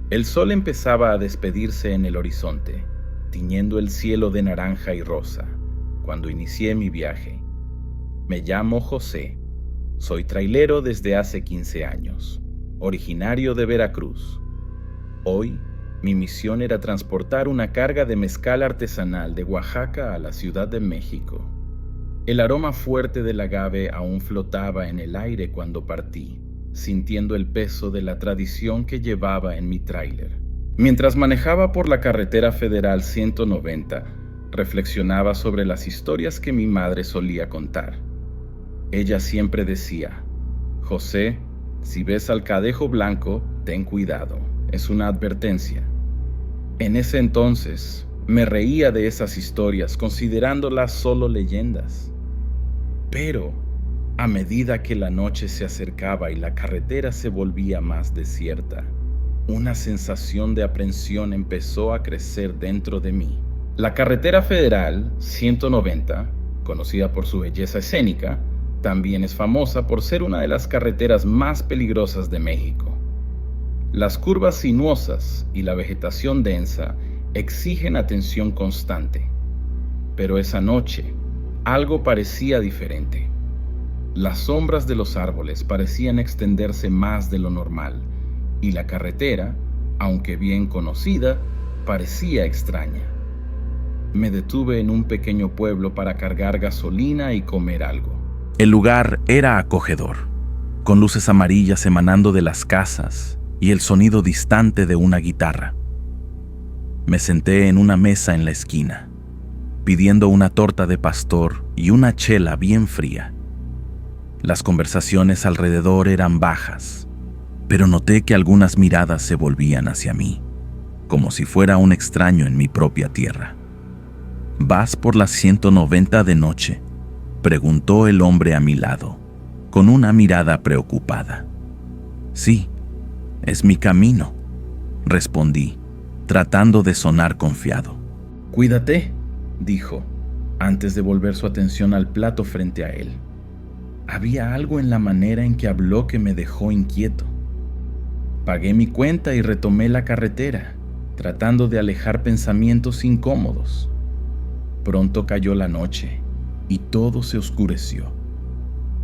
El sol empezaba a despedirse en el horizonte, tiñendo el cielo de naranja y rosa, cuando inicié mi viaje. Me llamo José. Soy trailero desde hace 15 años, originario de Veracruz. Hoy, mi misión era transportar una carga de mezcal artesanal de Oaxaca a la Ciudad de México. El aroma fuerte del agave aún flotaba en el aire cuando partí, sintiendo el peso de la tradición que llevaba en mi tráiler. Mientras manejaba por la carretera federal 190, reflexionaba sobre las historias que mi madre solía contar. Ella siempre decía: José, si ves al cadejo blanco, ten cuidado, es una advertencia. En ese entonces, me reía de esas historias, considerándolas solo leyendas. Pero, a medida que la noche se acercaba y la carretera se volvía más desierta, una sensación de aprensión empezó a crecer dentro de mí. La carretera federal 190, conocida por su belleza escénica, también es famosa por ser una de las carreteras más peligrosas de México. Las curvas sinuosas y la vegetación densa exigen atención constante. Pero esa noche, algo parecía diferente. Las sombras de los árboles parecían extenderse más de lo normal, y la carretera, aunque bien conocida, parecía extraña. Me detuve en un pequeño pueblo para cargar gasolina y comer algo. El lugar era acogedor, con luces amarillas emanando de las casas y el sonido distante de una guitarra. Me senté en una mesa en la esquina, pidiendo una torta de pastor y una chela bien fría. Las conversaciones alrededor eran bajas, pero noté que algunas miradas se volvían hacia mí, como si fuera un extraño en mi propia tierra. ¿Vas por la 190 de noche?, preguntó el hombre a mi lado, con una mirada preocupada. Sí, es mi camino, respondí, tratando de sonar confiado. Cuídate, dijo, antes de volver su atención al plato frente a él. Había algo en la manera en que habló que me dejó inquieto. Pagué mi cuenta y retomé la carretera, tratando de alejar pensamientos incómodos. Pronto cayó la noche y todo se oscureció.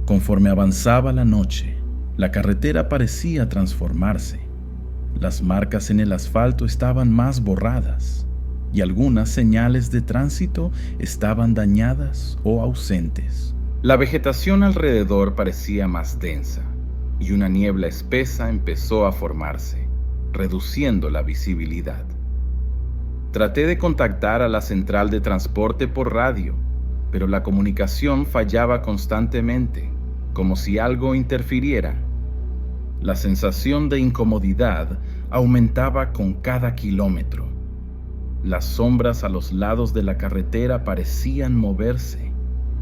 Conforme avanzaba la noche, la carretera parecía transformarse. Las marcas en el asfalto estaban más borradas y algunas señales de tránsito estaban dañadas o ausentes. La vegetación alrededor parecía más densa y una niebla espesa empezó a formarse, reduciendo la visibilidad. Traté de contactar a la central de transporte por radio, pero la comunicación fallaba constantemente, como si algo interfiriera. La sensación de incomodidad aumentaba con cada kilómetro. Las sombras a los lados de la carretera parecían moverse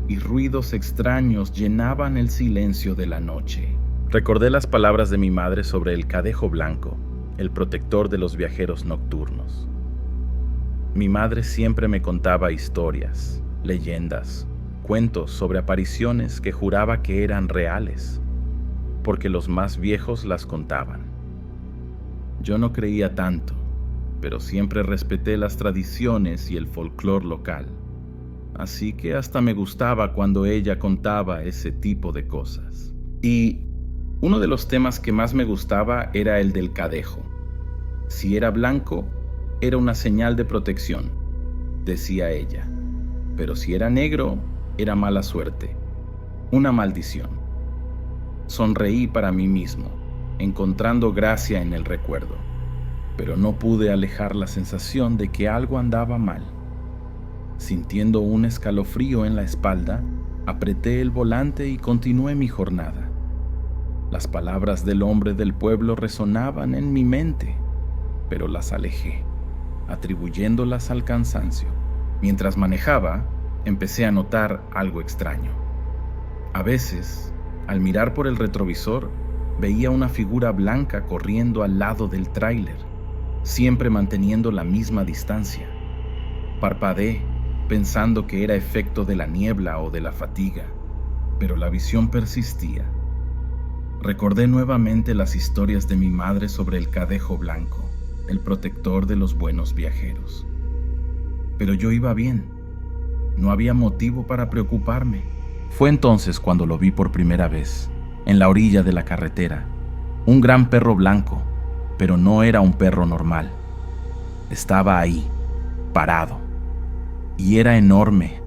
y ruidos extraños llenaban el silencio de la noche. Recordé las palabras de mi madre sobre el cadejo blanco, el protector de los viajeros nocturnos. Mi madre siempre me contaba historias, leyendas, cuentos sobre apariciones que juraba que eran reales, porque los más viejos las contaban. Yo no creía tanto, pero siempre respeté las tradiciones y el folclore local, así que hasta me gustaba cuando ella contaba ese tipo de cosas. Y uno de los temas que más me gustaba era el del cadejo. Si era blanco, era una señal de protección, decía ella, pero si era negro, era mala suerte, una maldición. Sonreí para mí mismo, encontrando gracia en el recuerdo, pero no pude alejar la sensación de que algo andaba mal. Sintiendo un escalofrío en la espalda, apreté el volante y continué mi jornada. Las palabras del hombre del pueblo resonaban en mi mente, pero las alejé, atribuyéndolas al cansancio. Mientras manejaba, empecé a notar algo extraño. A veces, al mirar por el retrovisor, veía una figura blanca corriendo al lado del tráiler, siempre manteniendo la misma distancia. Parpadeé, pensando que era efecto de la niebla o de la fatiga, pero la visión persistía. Recordé nuevamente las historias de mi madre sobre el cadejo blanco, el protector de los buenos viajeros. Pero yo iba bien. No había motivo para preocuparme. Fue entonces cuando lo vi por primera vez, en la orilla de la carretera. Un gran perro blanco, pero no era un perro normal. Estaba ahí, parado. Y era enorme,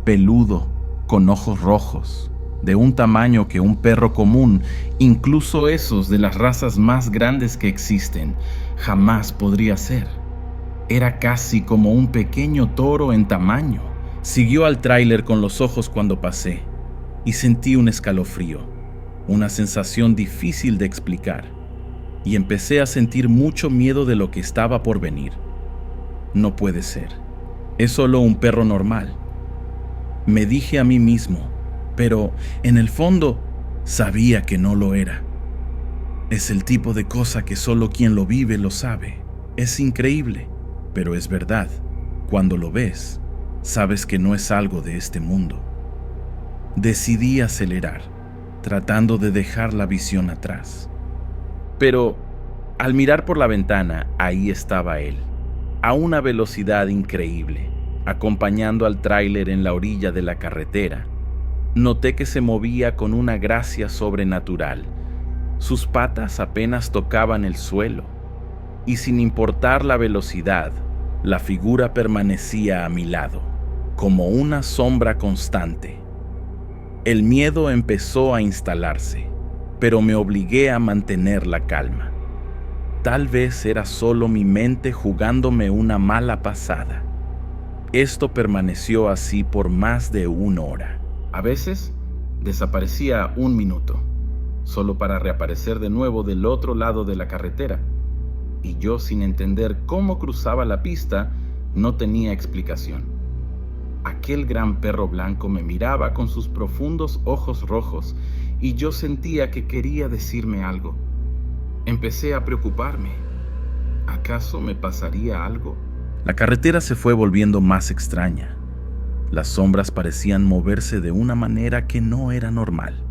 peludo, con ojos rojos, de un tamaño que un perro común, incluso esos de las razas más grandes que existen, jamás podría ser. Era casi como un pequeño toro en tamaño. Siguió al tráiler con los ojos cuando pasé, y sentí un escalofrío, una sensación difícil de explicar, y empecé a sentir mucho miedo de lo que estaba por venir. No puede ser, es solo un perro normal, me dije a mí mismo, pero en el fondo sabía que no lo era. Es el tipo de cosa que solo quien lo vive lo sabe. Es increíble, pero es verdad. Cuando lo ves, sabes que no es algo de este mundo. Decidí acelerar, tratando de dejar la visión atrás. Pero al mirar por la ventana, ahí estaba él, a una velocidad increíble, acompañando al tráiler en la orilla de la carretera. Noté que se movía con una gracia sobrenatural. Sus patas apenas tocaban el suelo, y sin importar la velocidad, la figura permanecía a mi lado, como una sombra constante. El miedo empezó a instalarse, pero me obligué a mantener la calma. Tal vez era solo mi mente jugándome una mala pasada. Esto permaneció así por más de 1 hora. A veces desaparecía 1 minuto, solo para reaparecer de nuevo del otro lado de la carretera. Y yo, sin entender cómo cruzaba la pista, no tenía explicación. Aquel gran perro blanco me miraba con sus profundos ojos rojos y yo sentía que quería decirme algo. Empecé a preocuparme. ¿Acaso me pasaría algo? La carretera se fue volviendo más extraña. Las sombras parecían moverse de una manera que no era normal.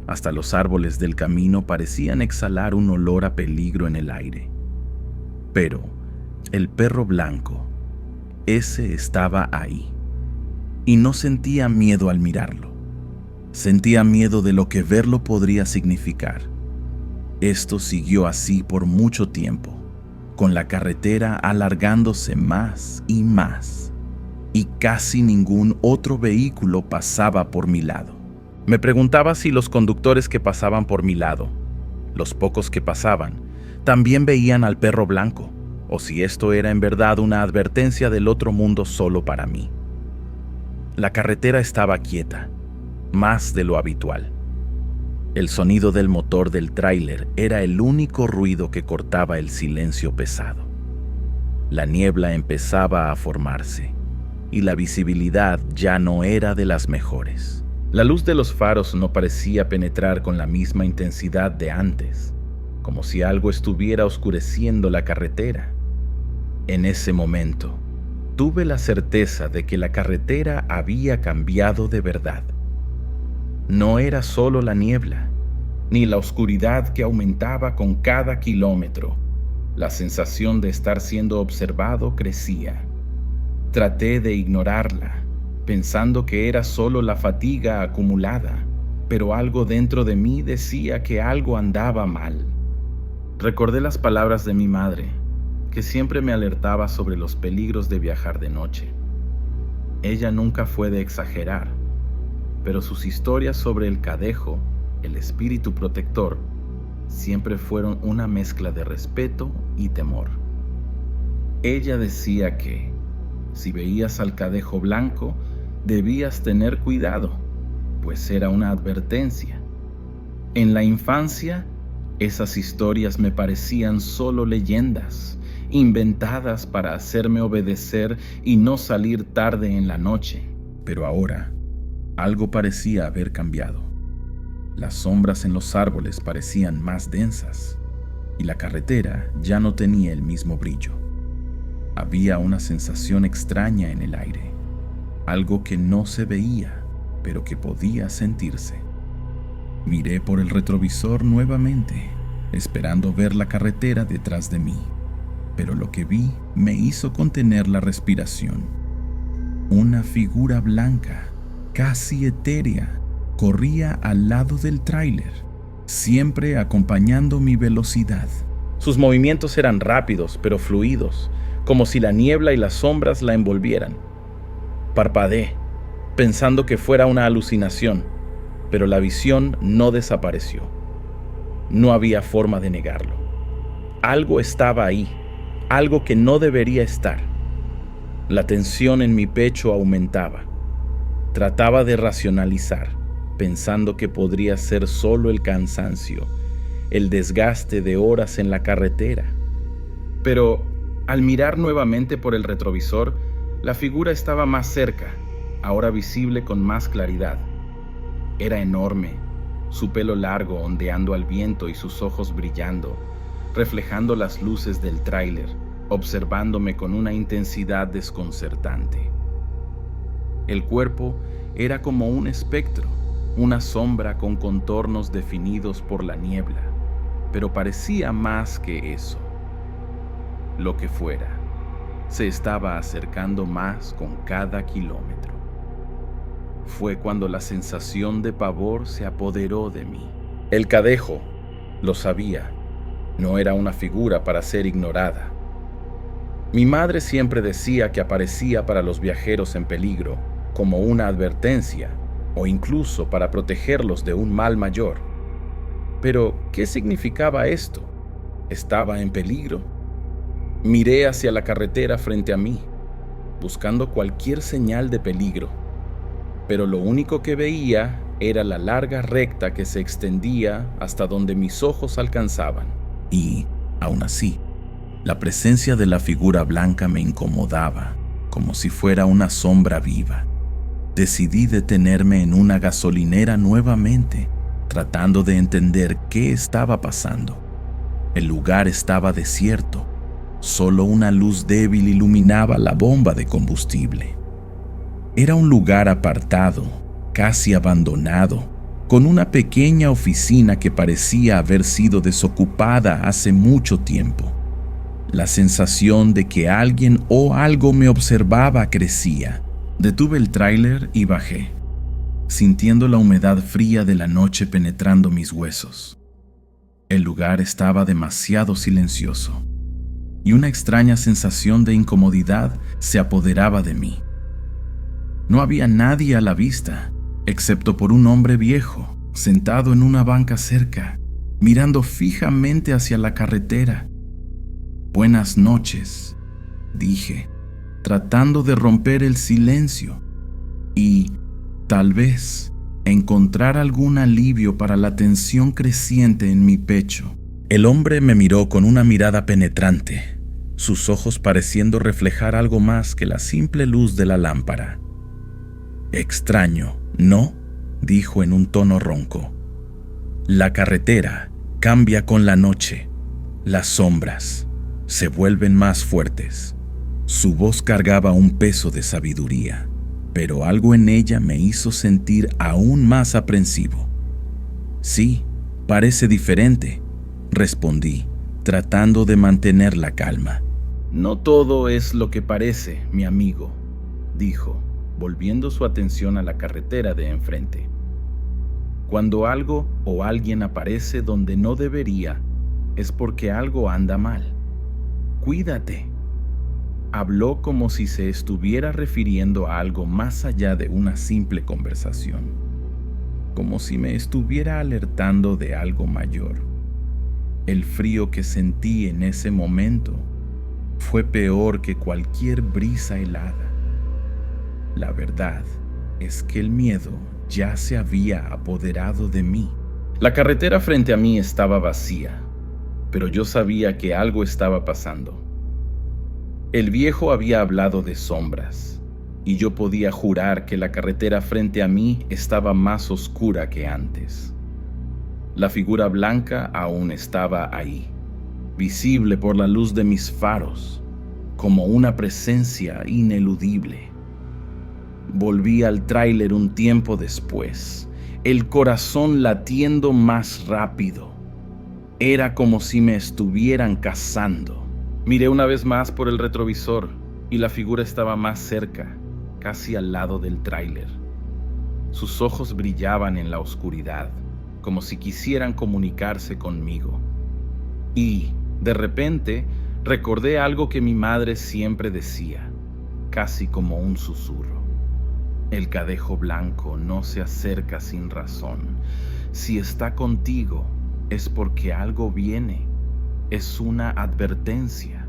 Hasta los árboles del camino parecían exhalar un olor a peligro en el aire. Pero el perro blanco, ese estaba ahí. Y no sentía miedo al mirarlo. Sentía miedo de lo que verlo podría significar. Esto siguió así por mucho tiempo, con la carretera alargándose más y más, y casi ningún otro vehículo pasaba por mi lado. Me preguntaba si los conductores que pasaban por mi lado, los pocos que pasaban, también veían al perro blanco, o si esto era en verdad una advertencia del otro mundo solo para mí. La carretera estaba quieta, más de lo habitual. El sonido del motor del tráiler era el único ruido que cortaba el silencio pesado. La niebla empezaba a formarse, y la visibilidad ya no era de las mejores. La luz de los faros no parecía penetrar con la misma intensidad de antes, como si algo estuviera oscureciendo la carretera. En ese momento, tuve la certeza de que la carretera había cambiado de verdad. No era solo la niebla, ni la oscuridad que aumentaba con cada kilómetro. La sensación de estar siendo observado crecía. Traté de ignorarla, pensando que era solo la fatiga acumulada, pero algo dentro de mí decía que algo andaba mal. Recordé las palabras de mi madre, que siempre me alertaba sobre los peligros de viajar de noche. Ella nunca fue de exagerar, pero sus historias sobre el cadejo, el espíritu protector, siempre fueron una mezcla de respeto y temor. Ella decía que, si veías al cadejo blanco, debías tener cuidado, pues era una advertencia. En la infancia, esas historias me parecían solo leyendas, inventadas para hacerme obedecer y no salir tarde en la noche. Pero ahora, algo parecía haber cambiado. Las sombras en los árboles parecían más densas, y la carretera ya no tenía el mismo brillo. Había una sensación extraña en el aire, algo que no se veía, pero que podía sentirse. Miré por el retrovisor nuevamente, esperando ver la carretera detrás de mí. pero lo que vi me hizo contener la respiración. Una figura blanca, casi etérea, corría al lado del tráiler, siempre acompañando mi velocidad. Sus movimientos eran rápidos, pero fluidos, como si la niebla y las sombras la envolvieran. Parpadeé, pensando que fuera una alucinación, pero la visión no desapareció. No había forma de negarlo. Algo estaba ahí, algo que no debería estar. La tensión en mi pecho aumentaba. Trataba de racionalizar, pensando que podría ser solo el cansancio, el desgaste de horas en la carretera. Pero al mirar nuevamente por el retrovisor, la figura estaba más cerca, ahora visible con más claridad. Era enorme, su pelo largo ondeando al viento y sus ojos brillando, reflejando las luces del tráiler, observándome con una intensidad desconcertante. El cuerpo era como un espectro, una sombra con contornos definidos por la niebla, pero parecía más que eso. Lo que fuera, se estaba acercando más con cada kilómetro. Fue cuando la sensación de pavor se apoderó de mí. El cadejo, lo sabía, no era una figura para ser ignorada. Mi madre siempre decía que aparecía para los viajeros en peligro, como una advertencia, o incluso para protegerlos de un mal mayor. Pero, ¿qué significaba esto? ¿Estaba en peligro? Miré hacia la carretera frente a mí, buscando cualquier señal de peligro, pero lo único que veía era la larga recta que se extendía hasta donde mis ojos alcanzaban. Y, aún así, la presencia de la figura blanca me incomodaba, como si fuera una sombra viva. Decidí detenerme en una gasolinera nuevamente, tratando de entender qué estaba pasando. El lugar estaba desierto. Solo una luz débil iluminaba la bomba de combustible. Era un lugar apartado, casi abandonado, con una pequeña oficina que parecía haber sido desocupada hace mucho tiempo. La sensación de que alguien o algo me observaba crecía. Detuve el tráiler y bajé, sintiendo la humedad fría de la noche penetrando mis huesos. El lugar estaba demasiado silencioso, y una extraña sensación de incomodidad se apoderaba de mí. No había nadie a la vista, excepto por un hombre viejo, sentado en una banca cerca, mirando fijamente hacia la carretera. «Buenas noches», dije, tratando de romper el silencio y, tal vez, encontrar algún alivio para la tensión creciente en mi pecho. El hombre me miró con una mirada penetrante, sus ojos pareciendo reflejar algo más que la simple luz de la lámpara. «Extraño, ¿no?», dijo en un tono ronco. «La carretera cambia con la noche. Las sombras se vuelven más fuertes». Su voz cargaba un peso de sabiduría, pero algo en ella me hizo sentir aún más aprensivo. «Sí, parece diferente», respondí, tratando de mantener la calma. «No todo es lo que parece, mi amigo», dijo, volviendo su atención a la carretera de enfrente. «Cuando algo o alguien aparece donde no debería, es porque algo anda mal. Cuídate». Habló como si se estuviera refiriendo a algo más allá de una simple conversación, como si me estuviera alertando de algo mayor. El frío que sentí en ese momento fue peor que cualquier brisa helada. La verdad es que el miedo ya se había apoderado de mí. La carretera frente a mí estaba vacía, pero yo sabía que algo estaba pasando. El viejo había hablado de sombras, y yo podía jurar que la carretera frente a mí estaba más oscura que antes. La figura blanca aún estaba ahí, visible por la luz de mis faros, como una presencia ineludible. Volví al tráiler un tiempo después, el corazón latiendo más rápido. Era como si me estuvieran cazando. Miré una vez más por el retrovisor y la figura estaba más cerca, casi al lado del tráiler. Sus ojos brillaban en la oscuridad, como si quisieran comunicarse conmigo. Y, de repente, recordé algo que mi madre siempre decía, casi como un susurro. El cadejo blanco no se acerca sin razón. Si está contigo, es porque algo viene. Es una advertencia.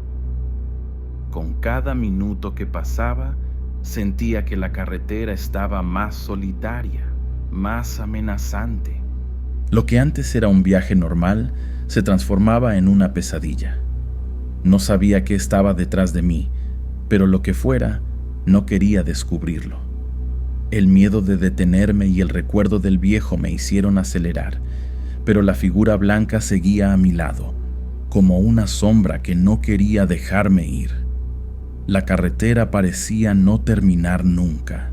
Con cada minuto que pasaba, sentía que la carretera estaba más solitaria, más amenazante. Lo que antes era un viaje normal se transformaba en una pesadilla. No sabía qué estaba detrás de mí, pero lo que fuera, no quería descubrirlo. El miedo de detenerme y el recuerdo del viejo me hicieron acelerar, pero la figura blanca seguía a mi lado, como una sombra que no quería dejarme ir. La carretera parecía no terminar nunca.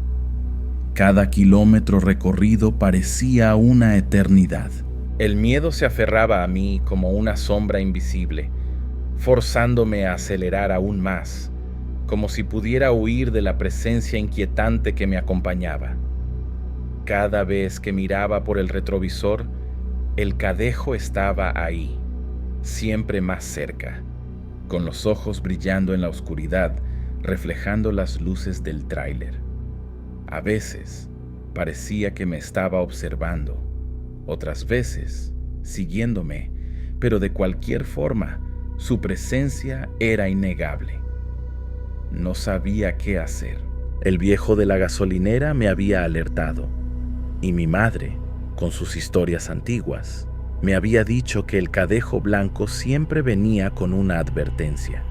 Cada kilómetro recorrido parecía una eternidad. El miedo se aferraba a mí como una sombra invisible, forzándome a acelerar aún más, como si pudiera huir de la presencia inquietante que me acompañaba. Cada vez que miraba por el retrovisor, el cadejo estaba ahí, siempre más cerca, con los ojos brillando en la oscuridad, reflejando las luces del tráiler. A veces parecía que me estaba observando, otras veces siguiéndome, pero de cualquier forma, su presencia era innegable. No sabía qué hacer. El viejo de la gasolinera me había alertado, y mi madre, con sus historias antiguas, me había dicho que el cadejo blanco siempre venía con una advertencia.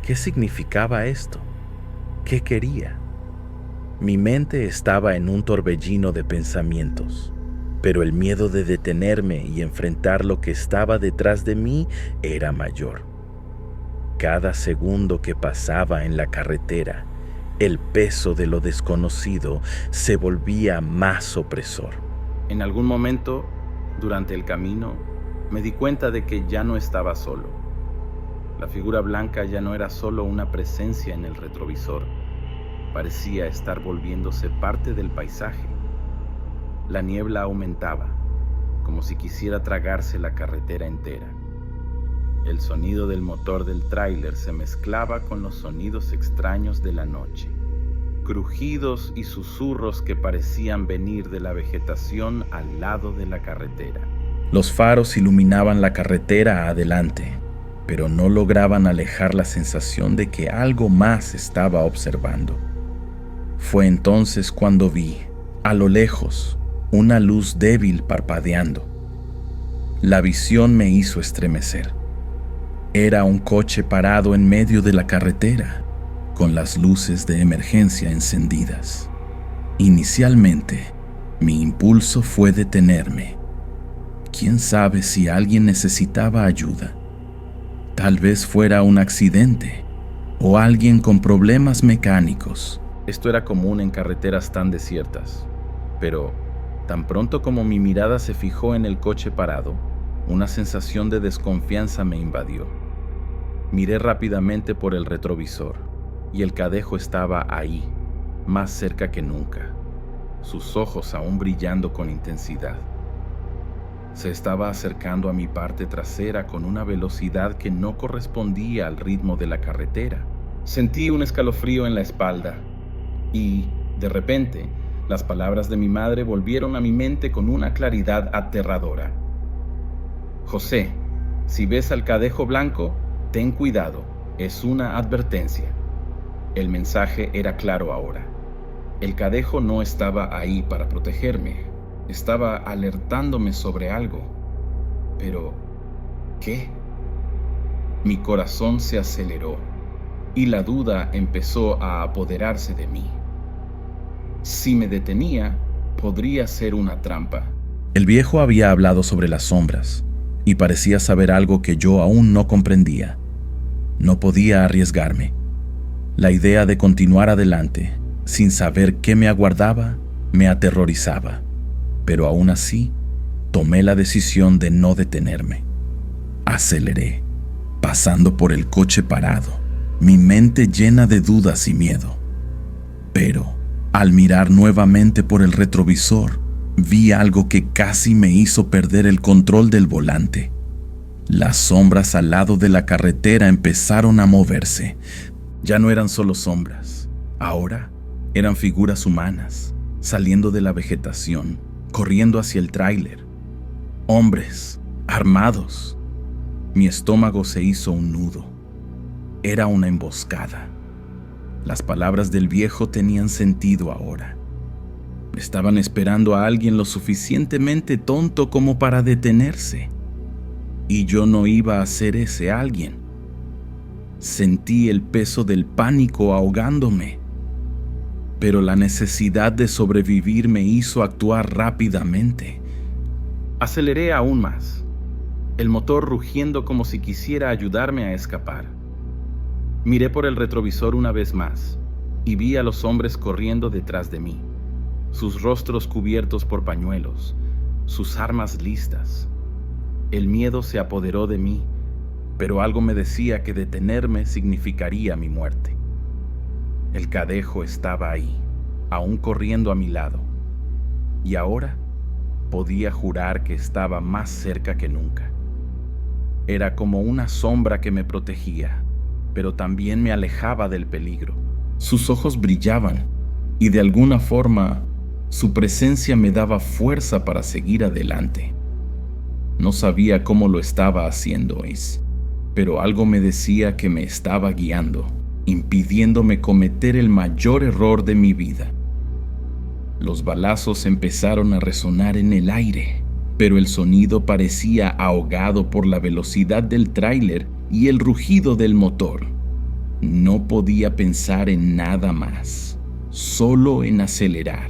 ¿Qué significaba esto? ¿Qué quería? Mi mente estaba en un torbellino de pensamientos, pero el miedo de detenerme y enfrentar lo que estaba detrás de mí era mayor. Cada segundo que pasaba en la carretera, el peso de lo desconocido se volvía más opresor. En algún momento, durante el camino, me di cuenta de que ya no estaba solo. La figura blanca ya no era solo una presencia en el retrovisor. Parecía estar volviéndose parte del paisaje. La niebla aumentaba, como si quisiera tragarse la carretera entera. El sonido del motor del tráiler se mezclaba con los sonidos extraños de la noche, crujidos y susurros que parecían venir de la vegetación al lado de la carretera. Los faros iluminaban la carretera adelante, pero no lograban alejar la sensación de que algo más estaba observando. Fue entonces cuando vi, a lo lejos, una luz débil parpadeando. La visión me hizo estremecer. Era un coche parado en medio de la carretera, con las luces de emergencia encendidas. Inicialmente, mi impulso fue detenerme. ¿Quién sabe si alguien necesitaba ayuda? Tal vez fuera un accidente o alguien con problemas mecánicos. Esto era común en carreteras tan desiertas, pero tan pronto como mi mirada se fijó en el coche parado, una sensación de desconfianza me invadió. Miré rápidamente por el retrovisor y el cadejo estaba ahí, más cerca que nunca, sus ojos aún brillando con intensidad. Se estaba acercando a mi parte trasera con una velocidad que no correspondía al ritmo de la carretera. Sentí un escalofrío en la espalda y, de repente, las palabras de mi madre volvieron a mi mente con una claridad aterradora. José, si ves al cadejo blanco, ten cuidado, es una advertencia. El mensaje era claro ahora. El cadejo no estaba ahí para protegerme, estaba alertándome sobre algo. Pero, ¿qué? Mi corazón se aceleró y la duda empezó a apoderarse de mí. Si me detenía, podría ser una trampa. El viejo había hablado sobre las sombras y parecía saber algo que yo aún no comprendía. No podía arriesgarme. La idea de continuar adelante, sin saber qué me aguardaba, me aterrorizaba. Pero aún así, tomé la decisión de no detenerme. Aceleré, pasando por el coche parado, mi mente llena de dudas y miedo. Pero, al mirar nuevamente por el retrovisor, vi algo que casi me hizo perder el control del volante. Las sombras al lado de la carretera empezaron a moverse. Ya no eran solo sombras, ahora eran figuras humanas, saliendo de la vegetación, corriendo hacia el tráiler. Hombres, armados. Mi estómago se hizo un nudo. Era una emboscada. Las palabras del viejo tenían sentido ahora. Estaban esperando a alguien lo suficientemente tonto como para detenerse. Y yo no iba a ser ese alguien. Sentí el peso del pánico ahogándome. Pero la necesidad de sobrevivir me hizo actuar rápidamente. Aceleré aún más, el motor rugiendo como si quisiera ayudarme a escapar. Miré por el retrovisor una vez más y vi a los hombres corriendo detrás de mí, sus rostros cubiertos por pañuelos, sus armas listas. El miedo se apoderó de mí, pero algo me decía que detenerme significaría mi muerte. El cadejo estaba ahí, aún corriendo a mi lado, y ahora podía jurar que estaba más cerca que nunca. Era como una sombra que me protegía, pero también me alejaba del peligro. Sus ojos brillaban, y de alguna forma su presencia me daba fuerza para seguir adelante. No sabía cómo lo estaba haciendo, Ace, pero algo me decía que me estaba guiando, impidiéndome cometer el mayor error de mi vida. Los balazos empezaron a resonar en el aire, pero el sonido parecía ahogado por la velocidad del tráiler y el rugido del motor. No podía pensar en nada más, solo en acelerar,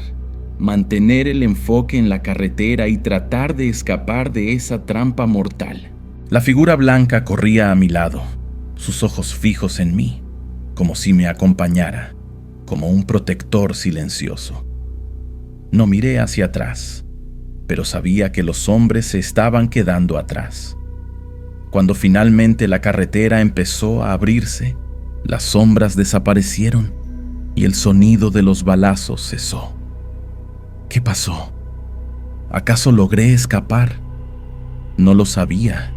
mantener el enfoque en la carretera y tratar de escapar de esa trampa mortal. La figura blanca corría a mi lado, sus ojos fijos en mí, como si me acompañara, como un protector silencioso. No miré hacia atrás, pero sabía que los hombres se estaban quedando atrás. Cuando finalmente la carretera empezó a abrirse, las sombras desaparecieron y el sonido de los balazos cesó. ¿Qué pasó? ¿Acaso logré escapar? No lo sabía,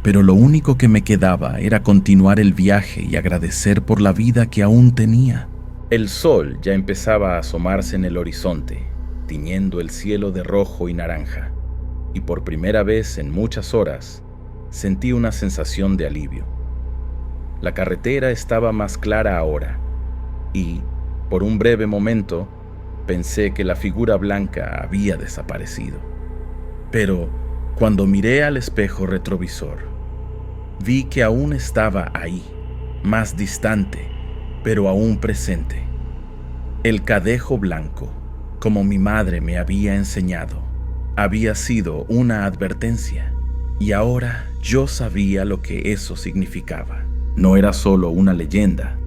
pero lo único que me quedaba era continuar el viaje y agradecer por la vida que aún tenía. El sol ya empezaba a asomarse en el horizonte, tiñendo el cielo de rojo y naranja, y por primera vez en muchas horas sentí una sensación de alivio. La carretera estaba más clara ahora, y, por un breve momento, pensé que la figura blanca había desaparecido. Pero, cuando miré al espejo retrovisor, vi que aún estaba ahí, más distante, pero aún presente. El cadejo blanco, como mi madre me había enseñado, había sido una advertencia, y ahora yo sabía lo que eso significaba. No era solo una leyenda,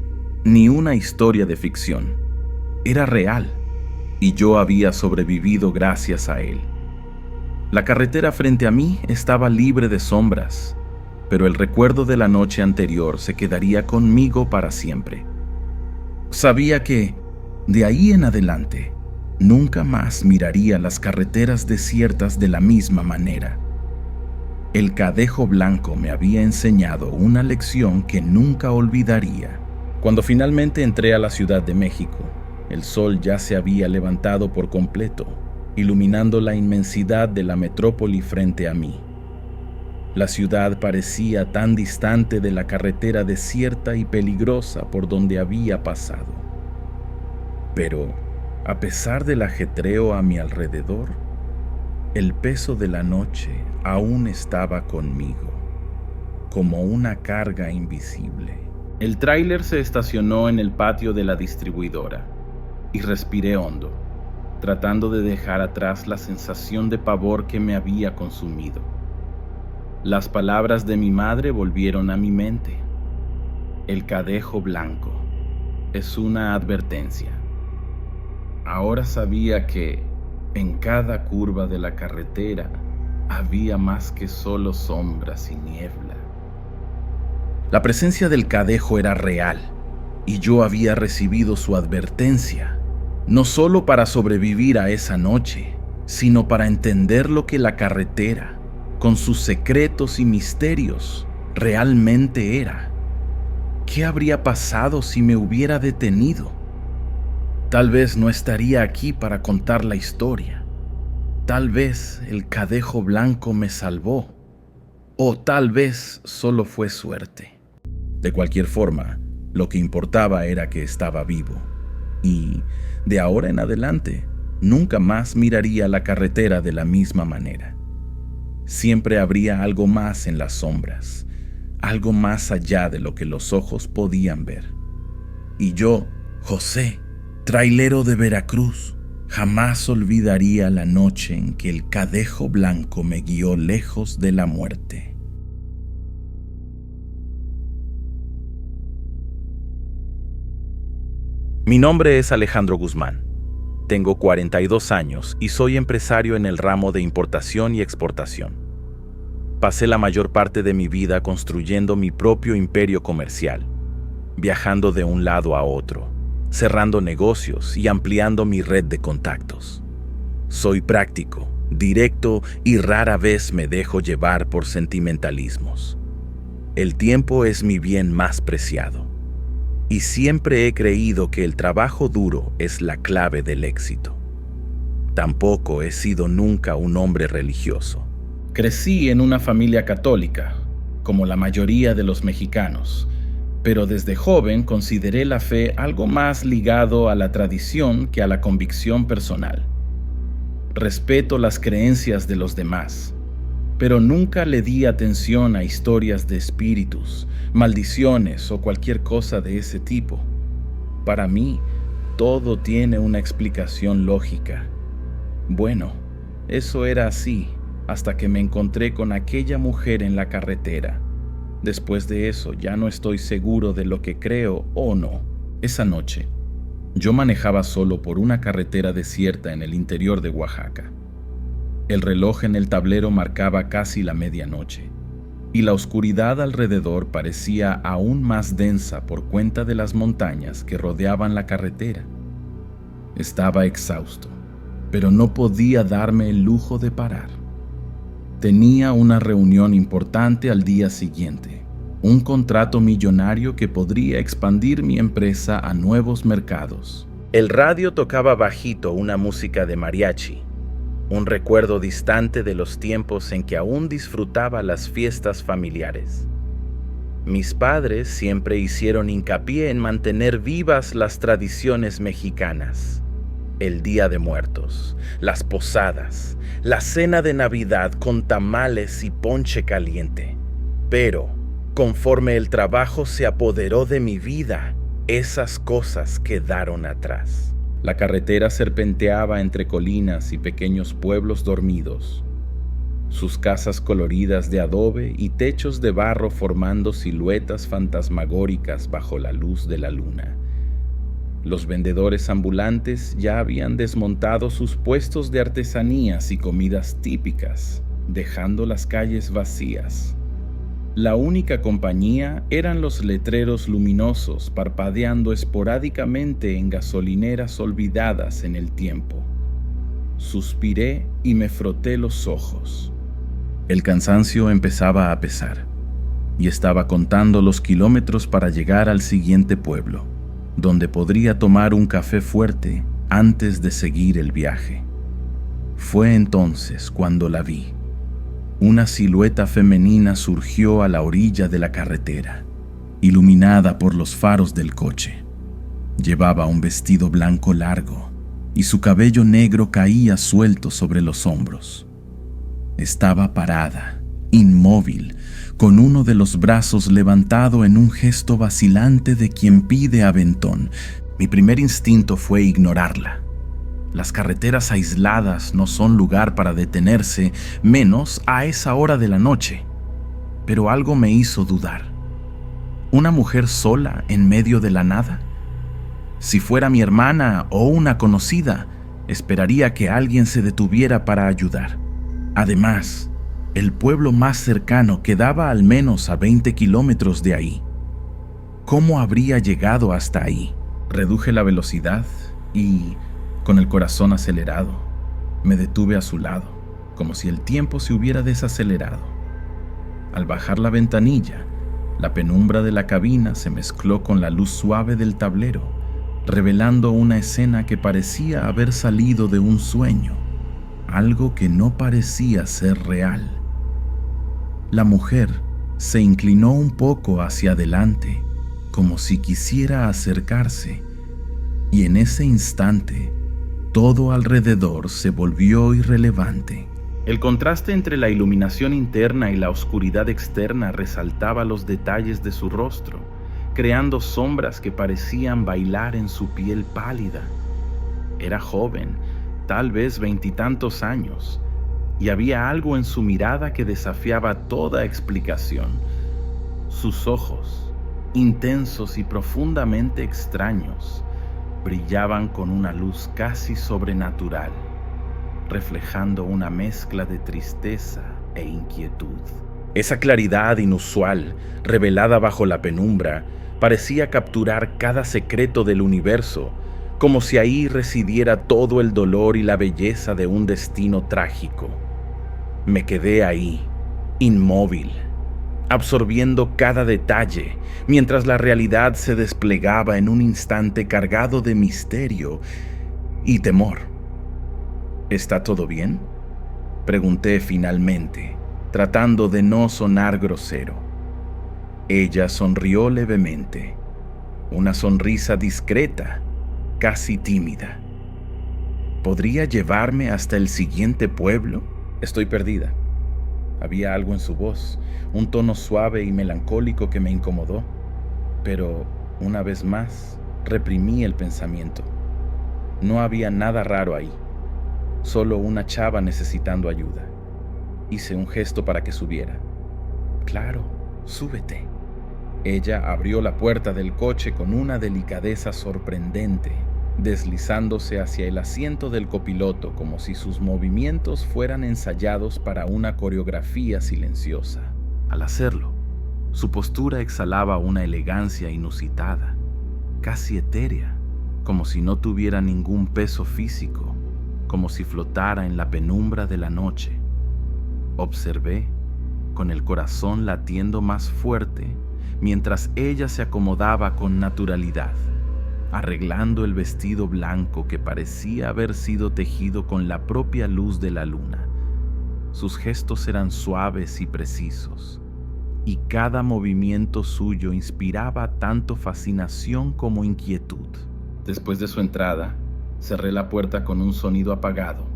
ni una historia de ficción. Era real, y yo había sobrevivido gracias a él. La carretera frente a mí estaba libre de sombras, pero el recuerdo de la noche anterior se quedaría conmigo para siempre. Sabía que, de ahí en adelante, nunca más miraría las carreteras desiertas de la misma manera. El cadejo blanco me había enseñado una lección que nunca olvidaría. Cuando finalmente entré a la Ciudad de México, el sol ya se había levantado por completo, iluminando la inmensidad de la metrópoli frente a mí. La ciudad parecía tan distante de la carretera desierta y peligrosa por donde había pasado. Pero, a pesar del ajetreo a mi alrededor, el peso de la noche aún estaba conmigo, como una carga invisible. El tráiler se estacionó en el patio de la distribuidora y respiré hondo, tratando de dejar atrás la sensación de pavor que me había consumido. Las palabras de mi madre volvieron a mi mente. El cadejo blanco es una advertencia. Ahora sabía que en cada curva de la carretera había más que solo sombras y niebla. La presencia del cadejo era real, y yo había recibido su advertencia, no solo para sobrevivir a esa noche, sino para entender lo que la carretera, con sus secretos y misterios, realmente era. ¿Qué habría pasado si me hubiera detenido? Tal vez no estaría aquí para contar la historia. Tal vez el cadejo blanco me salvó, o tal vez solo fue suerte. De cualquier forma, lo que importaba era que estaba vivo, y de ahora en adelante nunca más miraría la carretera de la misma manera. Siempre habría algo más en las sombras, algo más allá de lo que los ojos podían ver. Y yo, José, trailero de Veracruz, jamás olvidaría la noche en que el cadejo blanco me guió lejos de la muerte. Mi nombre es Alejandro Guzmán. Tengo 42 años y soy empresario en el ramo de importación y exportación. Pasé la mayor parte de mi vida construyendo mi propio imperio comercial, viajando de un lado a otro, cerrando negocios y ampliando mi red de contactos. Soy práctico, directo y rara vez me dejo llevar por sentimentalismos. El tiempo es mi bien más preciado. Y siempre he creído que el trabajo duro es la clave del éxito. Tampoco he sido nunca un hombre religioso. Crecí en una familia católica, como la mayoría de los mexicanos, pero desde joven consideré la fe algo más ligado a la tradición que a la convicción personal. Respeto las creencias de los demás, pero nunca le di atención a historias de espíritus, maldiciones o cualquier cosa de ese tipo. Para mí, todo tiene una explicación lógica. Bueno, eso era así hasta que me encontré con aquella mujer en la carretera. Después de eso, ya no estoy seguro de lo que creo o no. Esa noche, yo manejaba solo por una carretera desierta en el interior de Oaxaca. El reloj en el tablero marcaba casi la medianoche, y la oscuridad alrededor parecía aún más densa por cuenta de las montañas que rodeaban la carretera. Estaba exhausto, pero no podía darme el lujo de parar. Tenía una reunión importante al día siguiente, un contrato millonario que podría expandir mi empresa a nuevos mercados. El radio tocaba bajito una música de mariachi, un recuerdo distante de los tiempos en que aún disfrutaba las fiestas familiares. Mis padres siempre hicieron hincapié en mantener vivas las tradiciones mexicanas. El Día de Muertos, las posadas, la cena de Navidad con tamales y ponche caliente. Pero, conforme el trabajo se apoderó de mi vida, esas cosas quedaron atrás. La carretera serpenteaba entre colinas y pequeños pueblos dormidos, sus casas coloridas de adobe y techos de barro formando siluetas fantasmagóricas bajo la luz de la luna. Los vendedores ambulantes ya habían desmontado sus puestos de artesanías y comidas típicas, dejando las calles vacías. La única compañía eran los letreros luminosos parpadeando esporádicamente en gasolineras olvidadas en el tiempo. Suspiré y me froté los ojos. El cansancio empezaba a pesar, y estaba contando los kilómetros para llegar al siguiente pueblo, donde podría tomar un café fuerte antes de seguir el viaje. Fue entonces cuando la vi. Una silueta femenina surgió a la orilla de la carretera, iluminada por los faros del coche. Llevaba un vestido blanco largo y su cabello negro caía suelto sobre los hombros. Estaba parada, inmóvil, con uno de los brazos levantado en un gesto vacilante de quien pide aventón. Mi primer instinto fue ignorarla. Las carreteras aisladas no son lugar para detenerse, menos a esa hora de la noche. Pero algo me hizo dudar. ¿Una mujer sola en medio de la nada? Si fuera mi hermana o una conocida, esperaría que alguien se detuviera para ayudar. Además, El pueblo más cercano quedaba al menos a 20 kilómetros de ahí. ¿Cómo habría llegado hasta ahí? Reduje la velocidad y, con el corazón acelerado, me detuve a su lado, como si el tiempo se hubiera desacelerado. Al bajar la ventanilla, la penumbra de la cabina se mezcló con la luz suave del tablero, revelando una escena que parecía haber salido de un sueño, algo que no parecía ser real. La mujer se inclinó un poco hacia adelante, como si quisiera acercarse, y en ese instante, todo alrededor se volvió irrelevante. El contraste entre la iluminación interna y la oscuridad externa resaltaba los detalles de su rostro, creando sombras que parecían bailar en su piel pálida. Era joven, tal vez 20 y tantos años, y había algo en su mirada que desafiaba toda explicación. Sus ojos, intensos y profundamente extraños, brillaban con una luz casi sobrenatural, reflejando una mezcla de tristeza e inquietud. Esa claridad inusual, revelada bajo la penumbra, parecía capturar cada secreto del universo, como si ahí residiera todo el dolor y la belleza de un destino trágico. Me quedé ahí, inmóvil, absorbiendo cada detalle, mientras la realidad se desplegaba en un instante cargado de misterio y temor. ¿Está todo bien?, pregunté finalmente, tratando de no sonar grosero. Ella sonrió levemente, una sonrisa discreta, casi tímida. ¿Podría llevarme hasta el siguiente pueblo? Estoy perdida. Había algo en su voz, un tono suave y melancólico que me incomodó, pero una vez más reprimí el pensamiento. No había nada raro ahí, solo una chava necesitando ayuda. Hice un gesto para que subiera. Claro, súbete. Ella abrió la puerta del coche con una delicadeza sorprendente, deslizándose hacia el asiento del copiloto como si sus movimientos fueran ensayados para una coreografía silenciosa. Al hacerlo, su postura exhalaba una elegancia inusitada, casi etérea, como si no tuviera ningún peso físico, como si flotara en la penumbra de la noche. Observé, con el corazón latiendo más fuerte, mientras ella se acomodaba con naturalidad, arreglando el vestido blanco que parecía haber sido tejido con la propia luz de la luna. Sus gestos eran suaves y precisos, y cada movimiento suyo inspiraba tanto fascinación como inquietud. Después de su entrada, cerré la puerta con un sonido apagado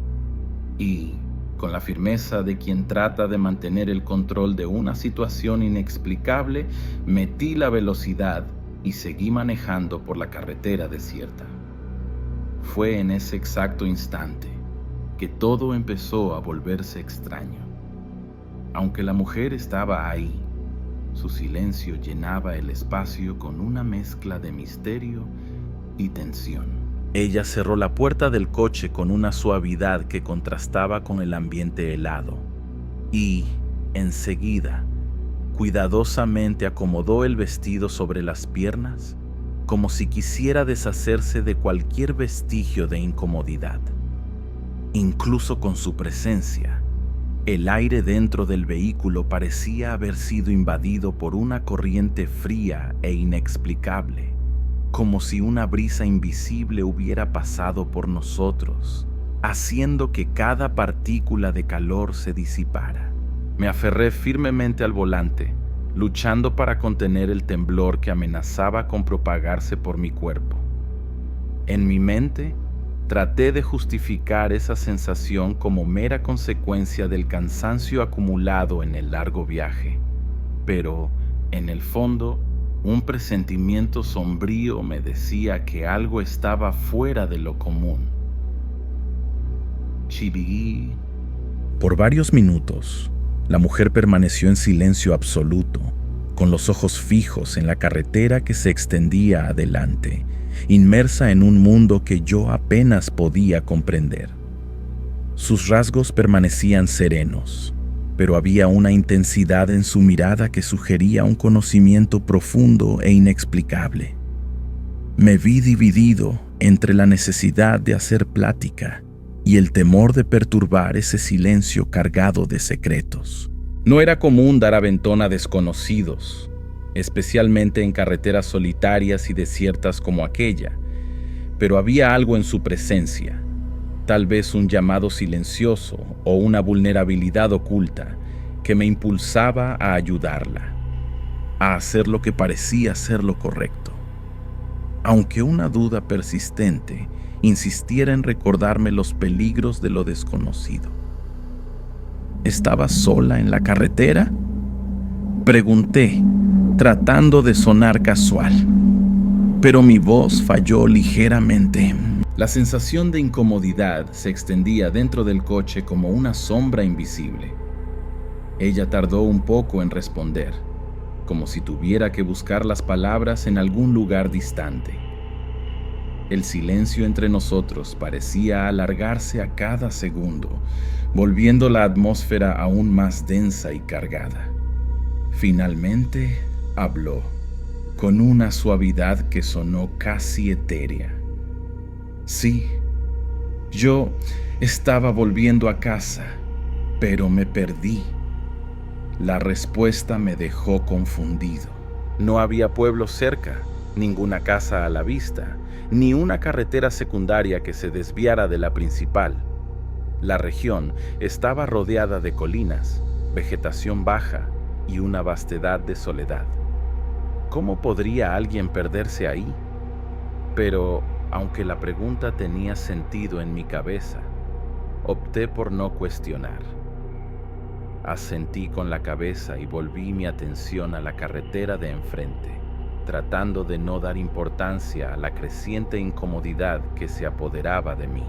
y, con la firmeza de quien trata de mantener el control de una situación inexplicable, metí la velocidad y seguí manejando por la carretera desierta. Fue en ese exacto instante que todo empezó a volverse extraño. Aunque la mujer estaba ahí, su silencio llenaba el espacio con una mezcla de misterio y tensión. Ella cerró la puerta del coche con una suavidad que contrastaba con el ambiente helado y, enseguida, cuidadosamente acomodó el vestido sobre las piernas, como si quisiera deshacerse de cualquier vestigio de incomodidad. Incluso con su presencia, el aire dentro del vehículo parecía haber sido invadido por una corriente fría e inexplicable, como si una brisa invisible hubiera pasado por nosotros, haciendo que cada partícula de calor se disipara. Me aferré firmemente al volante, luchando para contener el temblor que amenazaba con propagarse por mi cuerpo. En mi mente, traté de justificar esa sensación como mera consecuencia del cansancio acumulado en el largo viaje, pero, en el fondo, un presentimiento sombrío me decía que algo estaba fuera de lo común. Chibigui. Por varios minutos, la mujer permaneció en silencio absoluto, con los ojos fijos en la carretera que se extendía adelante, inmersa en un mundo que yo apenas podía comprender. Sus rasgos permanecían serenos, pero había una intensidad en su mirada que sugería un conocimiento profundo e inexplicable. Me vi dividido entre la necesidad de hacer plática y el temor de perturbar ese silencio cargado de secretos. No era común dar aventón a desconocidos, especialmente en carreteras solitarias y desiertas como aquella, pero había algo en su presencia, tal vez un llamado silencioso o una vulnerabilidad oculta que me impulsaba a ayudarla, a hacer lo que parecía ser lo correcto. Aunque una duda persistente insistiera en recordarme los peligros de lo desconocido. ¿Estaba sola en la carretera? Pregunté, tratando de sonar casual, pero mi voz falló ligeramente. La sensación de incomodidad se extendía dentro del coche como una sombra invisible. Ella tardó un poco en responder, como si tuviera que buscar las palabras en algún lugar distante. El silencio entre nosotros parecía alargarse a cada segundo, volviendo la atmósfera aún más densa y cargada. Finalmente habló, con una suavidad que sonó casi etérea. Sí, yo estaba volviendo a casa, pero me perdí. La respuesta me dejó confundido. No había pueblo cerca, ninguna casa a la vista, ni una carretera secundaria que se desviara de la principal. La región estaba rodeada de colinas, vegetación baja y una vastedad de soledad. ¿Cómo podría alguien perderse ahí? Pero, aunque la pregunta tenía sentido en mi cabeza, opté por no cuestionar. Asentí con la cabeza y volví mi atención a la carretera de enfrente, tratando de no dar importancia a la creciente incomodidad que se apoderaba de mí.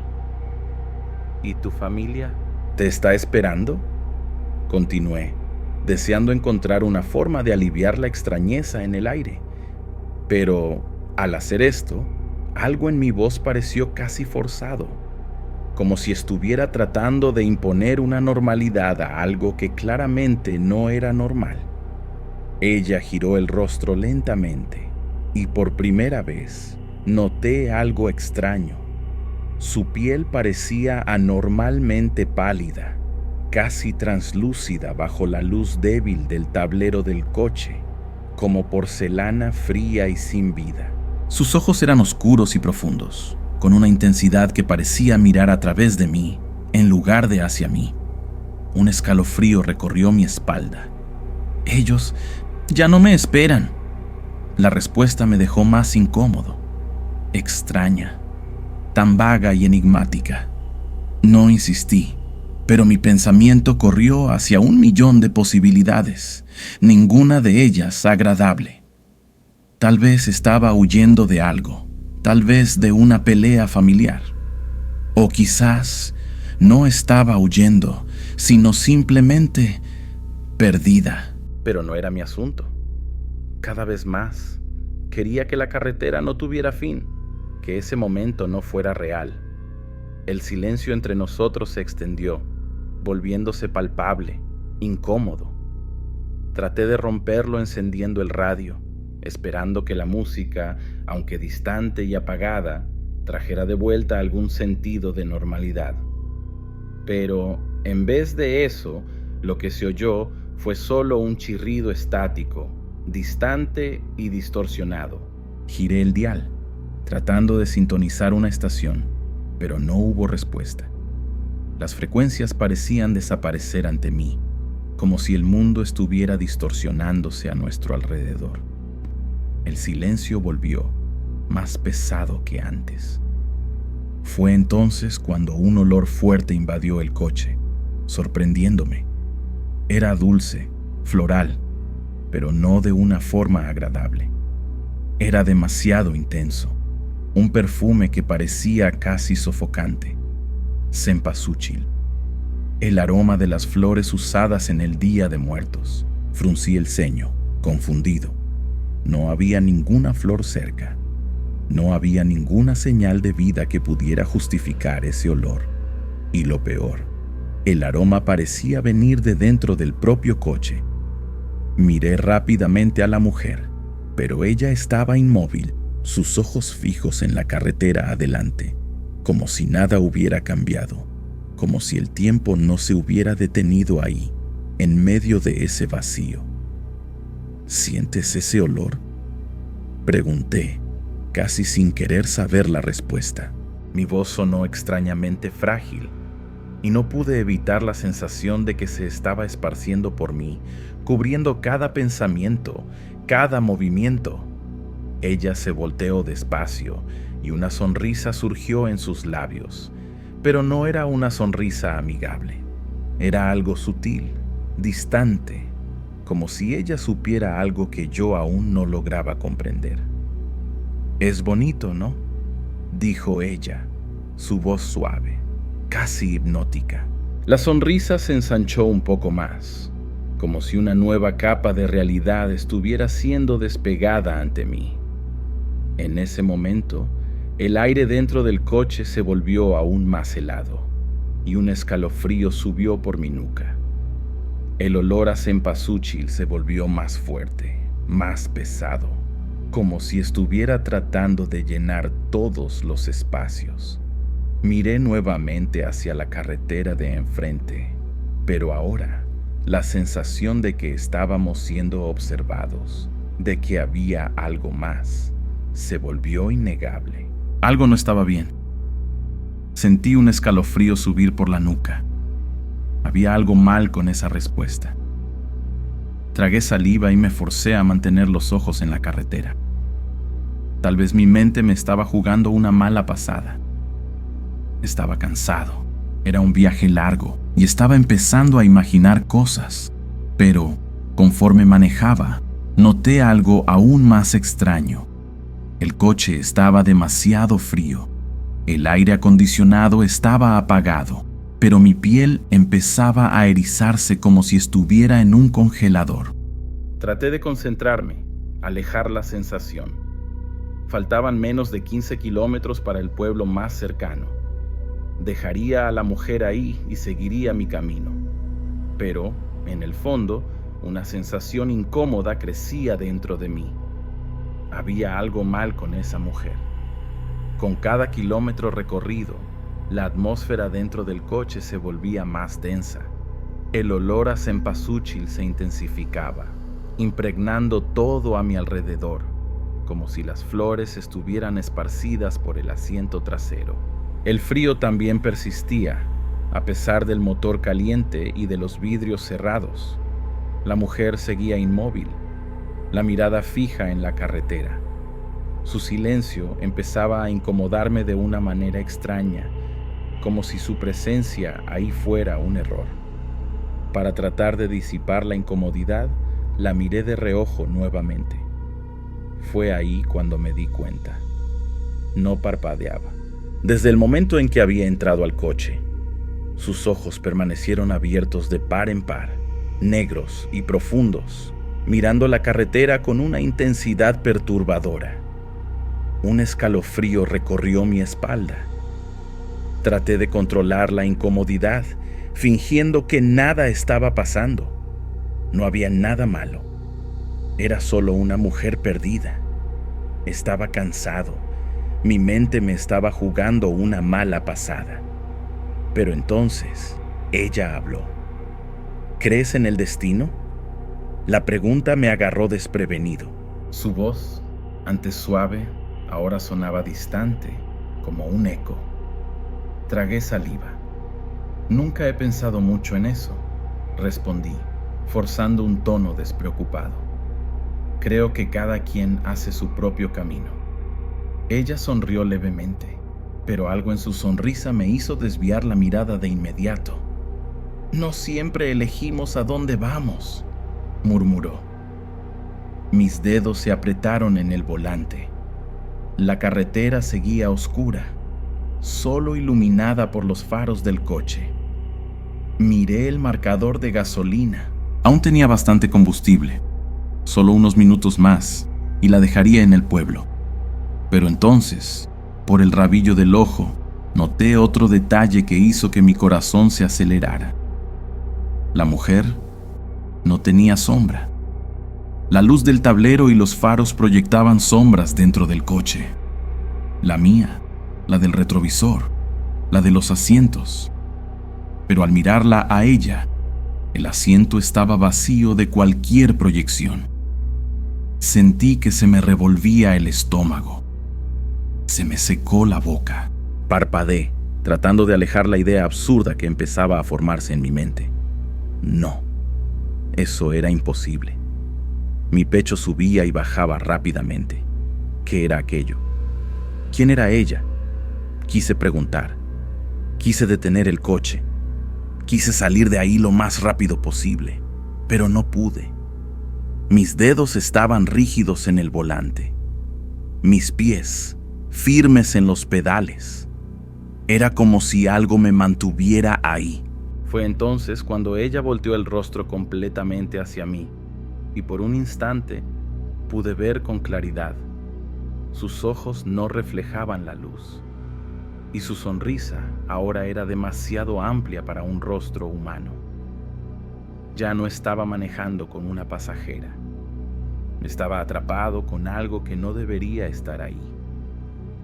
¿Y tu familia? ¿Te está esperando? Continué, deseando encontrar una forma de aliviar la extrañeza en el aire. Pero, al hacer esto, algo en mi voz pareció casi forzado, como si estuviera tratando de imponer una normalidad a algo que claramente no era normal. Ella giró el rostro lentamente y por primera vez noté algo extraño. Su piel parecía anormalmente pálida, casi translúcida bajo la luz débil del tablero del coche, como porcelana fría y sin vida. Sus ojos eran oscuros y profundos, con una intensidad que parecía mirar a través de mí, en lugar de hacia mí. Un escalofrío recorrió mi espalda. Ellos ya no me esperan. La respuesta me dejó más incómodo, extraña, tan vaga y enigmática. No insistí, pero mi pensamiento corrió hacia 1.000.000 de posibilidades, ninguna de ellas agradable. Tal vez estaba huyendo de algo, tal vez de una pelea familiar. O quizás no estaba huyendo, sino simplemente perdida. Pero no era mi asunto. Cada vez más, quería que la carretera no tuviera fin, que ese momento no fuera real. El silencio entre nosotros se extendió, volviéndose palpable, incómodo. Traté de romperlo encendiendo el radio, esperando que la música, aunque distante y apagada, trajera de vuelta algún sentido de normalidad. Pero, en vez de eso, lo que se oyó fue solo un chirrido estático, distante y distorsionado. Giré el dial, tratando de sintonizar una estación, pero no hubo respuesta. Las frecuencias parecían desaparecer ante mí, como si el mundo estuviera distorsionándose a nuestro alrededor. El silencio volvió, más pesado que antes. Fue entonces cuando un olor fuerte invadió el coche, sorprendiéndome. Era dulce, floral, pero no de una forma agradable. Era demasiado intenso, un perfume que parecía casi sofocante. Cempasúchil. El aroma de las flores usadas en el Día de Muertos. Fruncí el ceño, confundido. No había ninguna flor cerca. No había ninguna señal de vida que pudiera justificar ese olor. Y lo peor, El aroma parecía venir de dentro del propio coche. Miré rápidamente a la mujer, pero ella estaba inmóvil, sus ojos fijos en la carretera adelante, como si nada hubiera cambiado, como si el tiempo no se hubiera detenido ahí, en medio de ese vacío. ¿Sientes ese olor?, pregunté, casi sin querer saber la respuesta. Mi voz sonó extrañamente frágil, y no pude evitar la sensación de que se estaba esparciendo por mí, cubriendo cada pensamiento, cada movimiento. Ella se volteó despacio y una sonrisa surgió en sus labios, pero no era una sonrisa amigable. Era algo sutil, distante, como si ella supiera algo que yo aún no lograba comprender. «Es bonito, ¿no?», dijo ella, su voz suave, casi hipnótica. La sonrisa se ensanchó un poco más, como si una nueva capa de realidad estuviera siendo despegada ante mí. En ese momento, el aire dentro del coche se volvió aún más helado, y un escalofrío subió por mi nuca. El olor a cempasúchil se volvió más fuerte, más pesado, como si estuviera tratando de llenar todos los espacios. Miré nuevamente hacia la carretera de enfrente, pero ahora la sensación de que estábamos siendo observados, de que había algo más, se volvió innegable. Algo no estaba bien. Sentí un escalofrío subir por la nuca. Había algo mal con esa respuesta. Tragué saliva y me forcé a mantener los ojos en la carretera. Tal vez mi mente me estaba jugando una mala pasada. Estaba cansado. Era un viaje largo y estaba empezando a imaginar cosas. Pero, conforme manejaba, noté algo aún más extraño. El coche estaba demasiado frío. El aire acondicionado estaba apagado, pero mi piel empezaba a erizarse como si estuviera en un congelador. Traté de concentrarme, alejar la sensación. Faltaban menos de 15 kilómetros para el pueblo más cercano. Dejaría a la mujer ahí y seguiría mi camino. Pero, en el fondo, una sensación incómoda crecía dentro de mí. Había algo mal con esa mujer. Con cada kilómetro recorrido, la atmósfera dentro del coche se volvía más densa. El olor a cempasúchil se intensificaba, impregnando todo a mi alrededor, como si las flores estuvieran esparcidas por el asiento trasero. El frío también persistía, a pesar del motor caliente y de los vidrios cerrados. La mujer seguía inmóvil, la mirada fija en la carretera. Su silencio empezaba a incomodarme de una manera extraña, como si su presencia ahí fuera un error. Para tratar de disipar la incomodidad, la miré de reojo nuevamente. Fue ahí cuando me di cuenta. No parpadeaba. Desde el momento en que había entrado al coche, sus ojos permanecieron abiertos de par en par, negros y profundos, mirando la carretera con una intensidad perturbadora. Un escalofrío recorrió mi espalda. Traté de controlar la incomodidad, fingiendo que nada estaba pasando. No había nada malo. Era solo una mujer perdida. Estaba cansado. Mi mente me estaba jugando una mala pasada. Pero entonces, ella habló. ¿Crees en el destino? La pregunta me agarró desprevenido. Su voz, antes suave, ahora sonaba distante, como un eco. Tragué saliva. Nunca he pensado mucho en eso, respondí, forzando un tono despreocupado. Creo que cada quien hace su propio camino. Ella sonrió levemente, pero algo en su sonrisa me hizo desviar la mirada de inmediato. No siempre elegimos a dónde vamos, murmuró. Mis dedos se apretaron en el volante. La carretera seguía oscura, solo iluminada por los faros del coche. Miré el marcador de gasolina. Aún tenía bastante combustible. Solo unos minutos más y la dejaría en el pueblo. Pero entonces, por el rabillo del ojo, Noté otro detalle que hizo que mi corazón se acelerara. La mujer no tenía sombra. La luz del tablero y los faros proyectaban sombras dentro del coche. La mía, la del retrovisor, la de los asientos. Pero al mirarla a ella, el asiento estaba vacío de cualquier proyección. Sentí que se me revolvía el estómago. Se me secó la boca. Parpadeé, tratando de alejar la idea absurda que empezaba a formarse en mi mente. No, eso era imposible. Mi pecho subía y bajaba rápidamente. ¿Qué era aquello? ¿Quién era ella? Quise preguntar. Quise detener el coche. Quise salir de ahí lo más rápido posible, pero no pude. Mis dedos estaban rígidos en el volante. Mis pies firmes en los pedales. Era como si algo me mantuviera ahí. Fue entonces cuando ella volteó el rostro completamente hacia mí, y por un instante pude ver con claridad. Sus ojos no reflejaban la luz, y su sonrisa ahora era demasiado amplia para un rostro humano. Ya no estaba manejando con una pasajera. Estaba atrapado con algo que no debería estar ahí.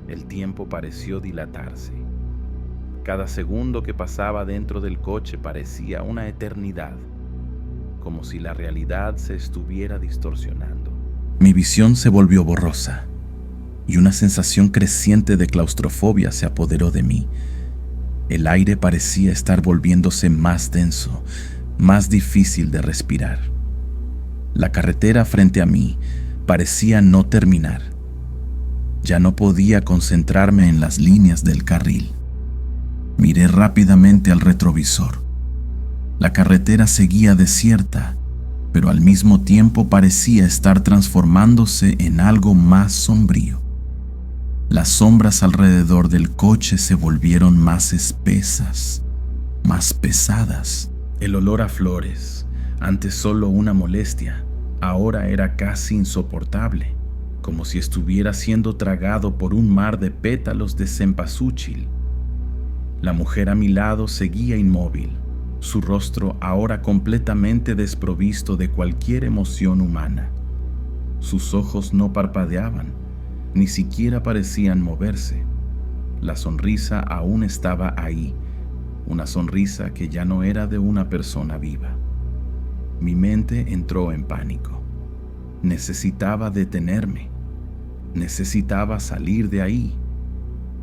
El tiempo pareció dilatarse. Cada segundo que pasaba dentro del coche parecía una eternidad, como si la realidad se estuviera distorsionando. Mi visión se volvió borrosa y una sensación creciente de claustrofobia se apoderó de mí. El aire parecía estar volviéndose más denso, más difícil de respirar. La carretera frente a mí parecía no terminar. Ya no podía concentrarme en las líneas del carril. Miré rápidamente al retrovisor. La carretera seguía desierta, pero al mismo tiempo parecía estar transformándose en algo más sombrío. Las sombras alrededor del coche se volvieron más espesas, más pesadas. El olor a flores, antes solo una molestia, ahora era casi insoportable, como si estuviera siendo tragado por un mar de pétalos de cempasúchil. La mujer a mi lado seguía inmóvil, su rostro ahora completamente desprovisto de cualquier emoción humana. Sus ojos no parpadeaban, ni siquiera parecían moverse. La sonrisa aún estaba ahí, una sonrisa que ya no era de una persona viva. Mi mente entró en pánico. Necesitaba detenerme. Necesitaba salir de ahí,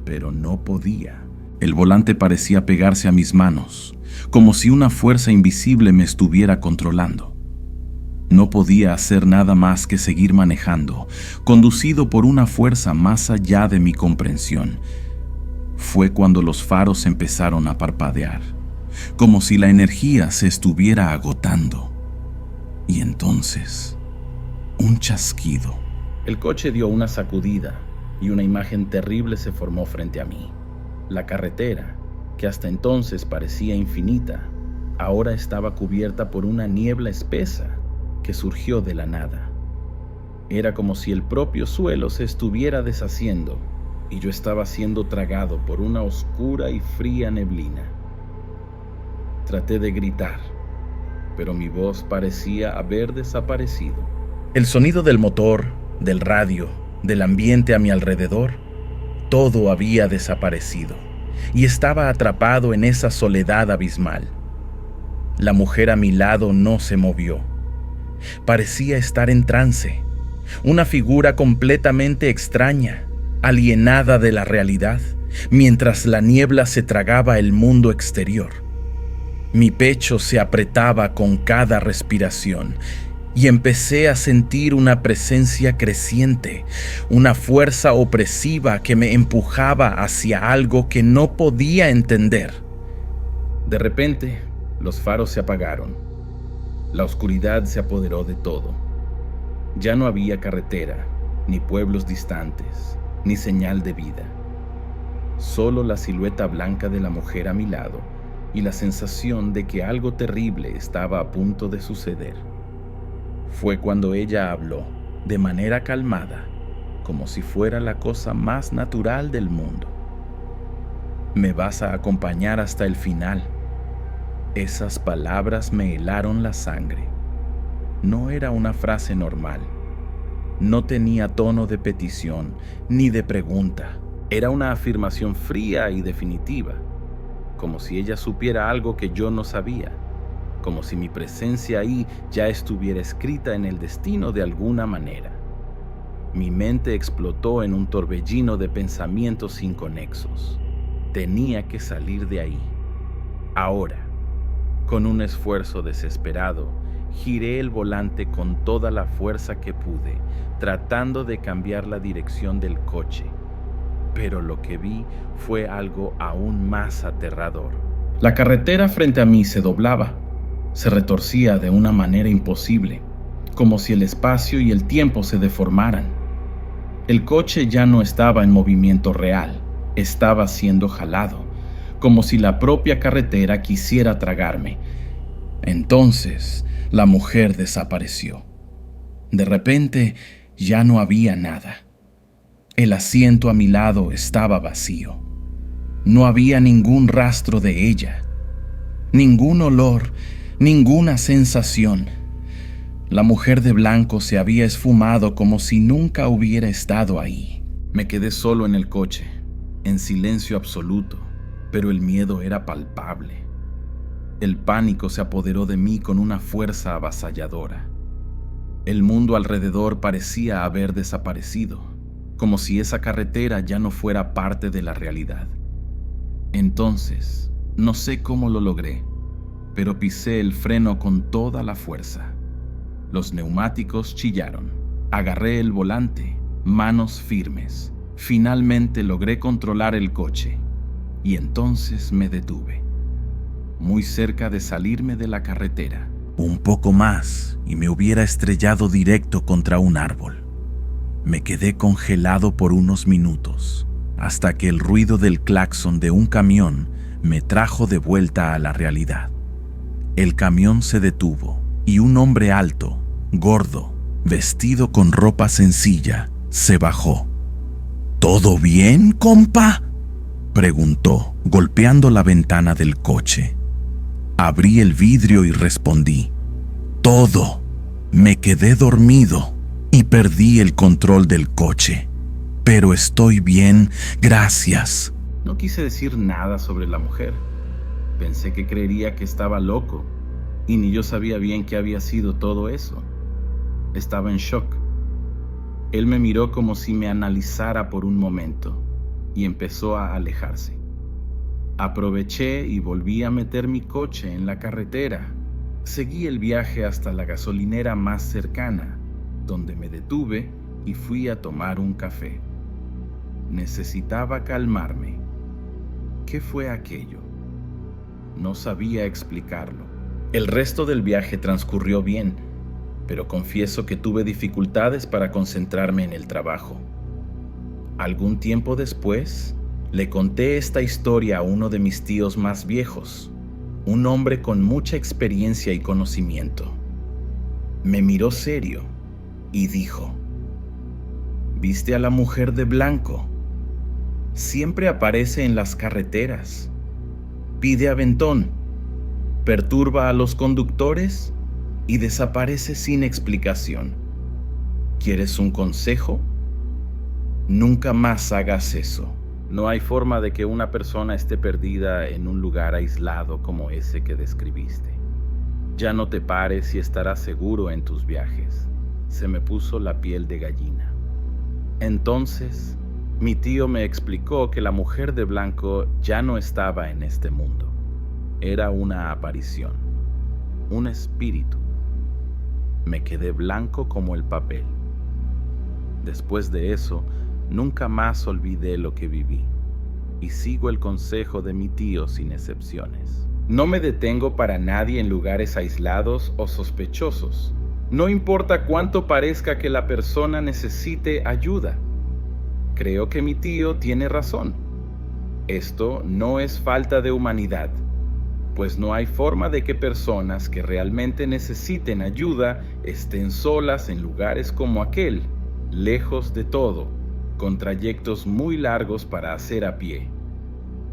pero no podía. El volante parecía pegarse a mis manos, como si una fuerza invisible me estuviera controlando. No podía hacer nada más que seguir manejando, conducido por una fuerza más allá de mi comprensión. Fue cuando los faros empezaron a parpadear, como si la energía se estuviera agotando. Y entonces, un chasquido. El coche dio una sacudida y una imagen terrible se formó frente a mí. La carretera, que hasta entonces parecía infinita, ahora estaba cubierta por una niebla espesa que surgió de la nada. Era como si el propio suelo se estuviera deshaciendo y yo estaba siendo tragado por una oscura y fría neblina. Traté de gritar, pero mi voz parecía haber desaparecido. El sonido del motor, del radio, del ambiente a mi alrededor, todo había desaparecido y estaba atrapado en esa soledad abismal. La mujer a mi lado no se movió. Parecía estar en trance, una figura completamente extraña, alienada de la realidad, mientras la niebla se tragaba el mundo exterior. Mi pecho se apretaba con cada respiración y empecé a sentir una presencia creciente, una fuerza opresiva que me empujaba hacia algo que no podía entender. De repente, los faros se apagaron. La oscuridad se apoderó de todo. Ya no había carretera, ni pueblos distantes, ni señal de vida. Solo la silueta blanca de la mujer a mi lado y la sensación de que algo terrible estaba a punto de suceder. Fue cuando ella habló, de manera calmada, como si fuera la cosa más natural del mundo. Me vas a acompañar hasta el final. Esas palabras me helaron la sangre. No era una frase normal. No tenía tono de petición ni de pregunta. Era una afirmación fría y definitiva, como si ella supiera algo que yo no sabía, como si mi presencia ahí ya estuviera escrita en el destino de alguna manera. Mi mente explotó en un torbellino de pensamientos inconexos. Tenía que salir de ahí. Ahora, con un esfuerzo desesperado, giré el volante con toda la fuerza que pude, tratando de cambiar la dirección del coche. Pero lo que vi fue algo aún más aterrador. La carretera frente a mí se doblaba, se retorcía de una manera imposible, como si el espacio y el tiempo se deformaran. El coche ya no estaba en movimiento real, estaba siendo jalado, como si la propia carretera quisiera tragarme. Entonces, la mujer desapareció. De repente, ya no había nada. El asiento a mi lado estaba vacío. No había ningún rastro de ella, ningún olor, ninguna sensación. La mujer de blanco se había esfumado como si nunca hubiera estado ahí. Me quedé solo en el coche, en silencio absoluto, pero el miedo era palpable. El pánico se apoderó de mí con una fuerza avasalladora. El mundo alrededor parecía haber desaparecido, como si esa carretera ya no fuera parte de la realidad. Entonces, no sé cómo lo logré, pero pisé el freno con toda la fuerza. Los neumáticos chillaron. Agarré el volante, manos firmes. Finalmente logré controlar el coche, y entonces me detuve, muy cerca de salirme de la carretera. Un poco más y me hubiera estrellado directo contra un árbol. Me quedé congelado por unos minutos, hasta que el ruido del claxon de un camión me trajo de vuelta a la realidad. El camión se detuvo y un hombre alto, gordo, vestido con ropa sencilla, se bajó. ¿Todo bien, compa?, preguntó, golpeando la ventana del coche. Abrí el vidrio y respondí: todo. Me quedé dormido y perdí el control del coche, pero estoy bien, gracias. No quise decir nada sobre la mujer. Pensé que creería que estaba loco, y ni yo sabía bien qué había sido todo eso. Estaba en shock. Él me miró como si me analizara por un momento, y empezó a alejarse. Aproveché y volví a meter mi coche en la carretera. Seguí el viaje hasta la gasolinera más cercana, donde me detuve y fui a tomar un café. Necesitaba calmarme. ¿Qué fue aquello? No sabía explicarlo. El resto del viaje transcurrió bien, pero confieso que tuve dificultades para concentrarme en el trabajo. Algún tiempo después, le conté esta historia a uno de mis tíos más viejos, un hombre con mucha experiencia y conocimiento. Me miró serio y dijo: ¿viste a la mujer de blanco? Siempre aparece en las carreteras. Pide aventón, perturba a los conductores y desaparece sin explicación. ¿Quieres un consejo? Nunca más hagas eso. No hay forma de que una persona esté perdida en un lugar aislado como ese que describiste. Ya no te pares y estarás seguro en tus viajes. Se me puso la piel de gallina. Entonces, mi tío me explicó que la mujer de blanco ya no estaba en este mundo. Era una aparición, un espíritu. Me quedé blanco como el papel. Después de eso, nunca más olvidé lo que viví, y sigo el consejo de mi tío sin excepciones. No me detengo para nadie en lugares aislados o sospechosos. No importa cuánto parezca que la persona necesite ayuda. Creo que mi tío tiene razón. Esto no es falta de humanidad, pues no hay forma de que personas que realmente necesiten ayuda estén solas en lugares como aquel, lejos de todo, con trayectos muy largos para hacer a pie.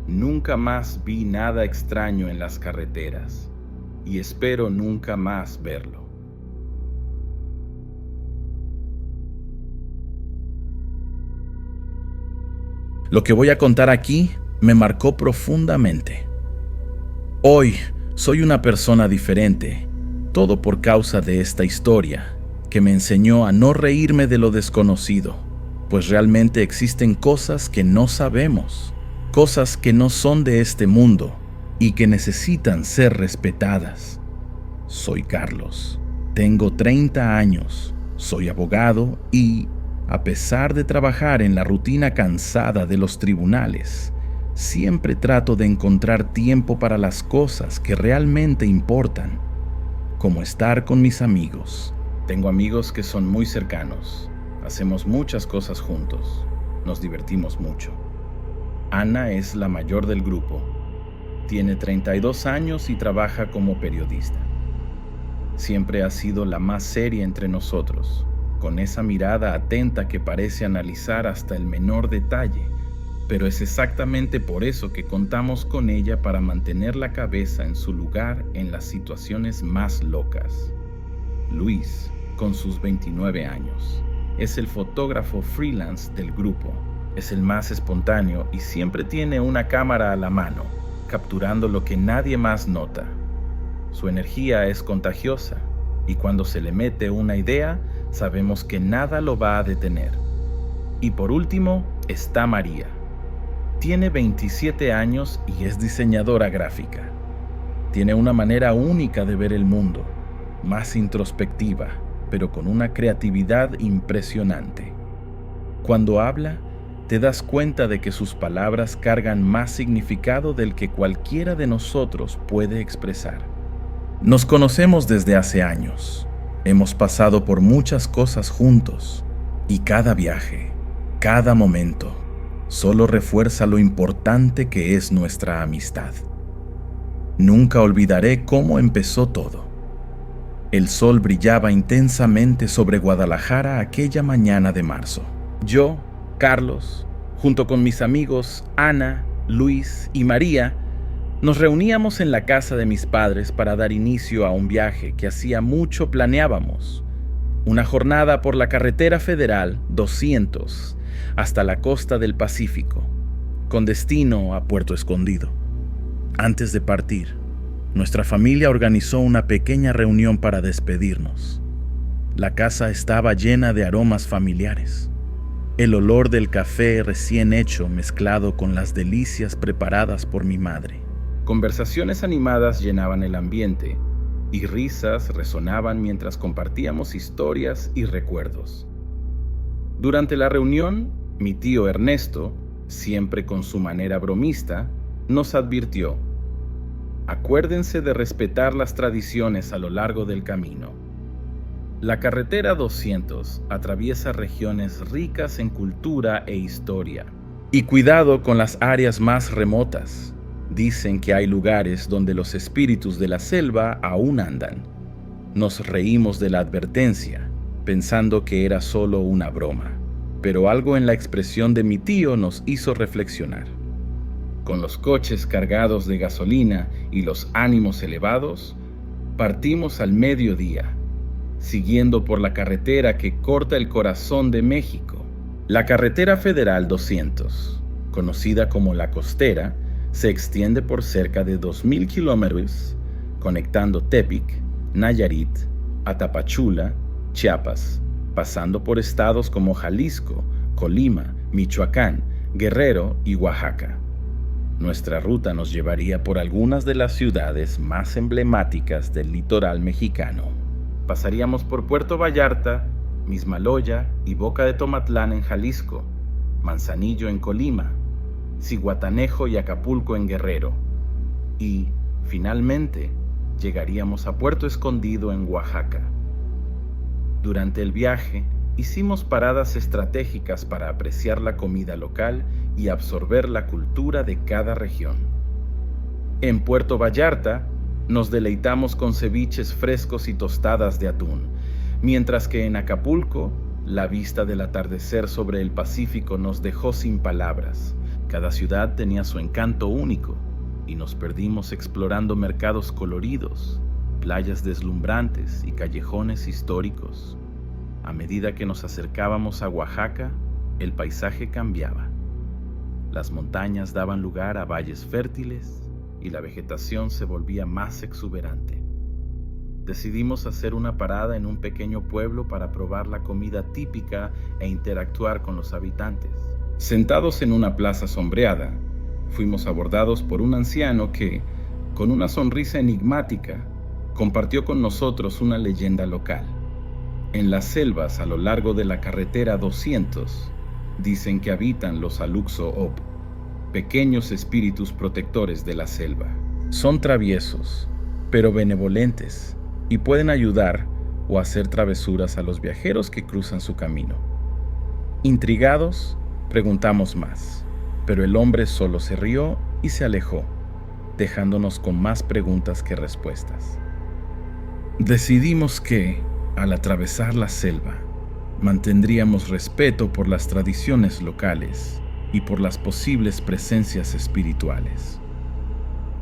Nunca más vi nada extraño en las carreteras y espero nunca más verlo. Lo que voy a contar aquí me marcó profundamente. Hoy soy una persona diferente, todo por causa de esta historia, que me enseñó a no reírme de lo desconocido, pues realmente existen cosas que no sabemos, cosas que no son de este mundo y que necesitan ser respetadas. Soy Carlos, tengo 30 años, soy abogado y, a pesar de trabajar en la rutina cansada de los tribunales, siempre trato de encontrar tiempo para las cosas que realmente importan, como estar con mis amigos. Tengo amigos que son muy cercanos, hacemos muchas cosas juntos, nos divertimos mucho. Ana es la mayor del grupo, tiene 32 años y trabaja como periodista. Siempre ha sido la más seria entre nosotros, con esa mirada atenta que parece analizar hasta el menor detalle, pero es exactamente por eso que contamos con ella para mantener la cabeza en su lugar en las situaciones más locas. Luis, con sus 29 años, es el fotógrafo freelance del grupo. Es el más espontáneo y siempre tiene una cámara a la mano, capturando lo que nadie más nota. Su energía es contagiosa y cuando se le mete una idea, sabemos que nada lo va a detener. Y por último, está María. Tiene 27 años y es diseñadora gráfica. Tiene una manera única de ver el mundo, más introspectiva, pero con una creatividad impresionante. Cuando habla, te das cuenta de que sus palabras cargan más significado del que cualquiera de nosotros puede expresar. Nos conocemos desde hace años. Hemos pasado por muchas cosas juntos y cada viaje, cada momento, solo refuerza lo importante que es nuestra amistad. Nunca olvidaré cómo empezó todo. El sol brillaba intensamente sobre Guadalajara aquella mañana de marzo. Yo, Carlos, junto con mis amigos Ana, Luis y María, nos reuníamos en la casa de mis padres para dar inicio a un viaje que hacía mucho planeábamos. Una jornada por la carretera federal 200 hasta la costa del Pacífico, con destino a Puerto Escondido. Antes de partir, nuestra familia organizó una pequeña reunión para despedirnos. La casa estaba llena de aromas familiares. El olor del café recién hecho mezclado con las delicias preparadas por mi madre. Conversaciones animadas llenaban el ambiente y risas resonaban mientras compartíamos historias y recuerdos. Durante la reunión, mi tío Ernesto, siempre con su manera bromista, nos advirtió: acuérdense de respetar las tradiciones a lo largo del camino. La carretera 200 atraviesa regiones ricas en cultura e historia. Y cuidado con las áreas más remotas. Dicen que hay lugares donde los espíritus de la selva aún andan. Nos reímos de la advertencia, pensando que era solo una broma, pero algo en la expresión de mi tío nos hizo reflexionar. Con los coches cargados de gasolina y los ánimos elevados, partimos al mediodía, siguiendo por la carretera que corta el corazón de México. La carretera federal 200, conocida como la Costera, se extiende por cerca de 2,000 kilómetros, conectando Tepic, Nayarit, a Tapachula, Chiapas, pasando por estados como Jalisco, Colima, Michoacán, Guerrero y Oaxaca. Nuestra ruta nos llevaría por algunas de las ciudades más emblemáticas del litoral mexicano. Pasaríamos por Puerto Vallarta, Mismaloya y Boca de Tomatlán en Jalisco, Manzanillo en Colima, Zihuatanejo y Acapulco en Guerrero, y, finalmente, llegaríamos a Puerto Escondido en Oaxaca. Durante el viaje, hicimos paradas estratégicas para apreciar la comida local y absorber la cultura de cada región. En Puerto Vallarta, nos deleitamos con ceviches frescos y tostadas de atún, mientras que en Acapulco, la vista del atardecer sobre el Pacífico nos dejó sin palabras. Cada ciudad tenía su encanto único y nos perdimos explorando mercados coloridos, playas deslumbrantes y callejones históricos. A medida que nos acercábamos a Oaxaca, el paisaje cambiaba. Las montañas daban lugar a valles fértiles y la vegetación se volvía más exuberante. Decidimos hacer una parada en un pequeño pueblo para probar la comida típica e interactuar con los habitantes. Sentados en una plaza sombreada, fuimos abordados por un anciano que, con una sonrisa enigmática, compartió con nosotros una leyenda local. En las selvas a lo largo de la carretera 200, dicen que habitan los Aluxo-Ob, pequeños espíritus protectores de la selva. Son traviesos, pero benevolentes, y pueden ayudar o hacer travesuras a los viajeros que cruzan su camino. Intrigados, preguntamos más, pero el hombre solo se rió y se alejó, dejándonos con más preguntas que respuestas. Decidimos que, al atravesar la selva, mantendríamos respeto por las tradiciones locales y por las posibles presencias espirituales.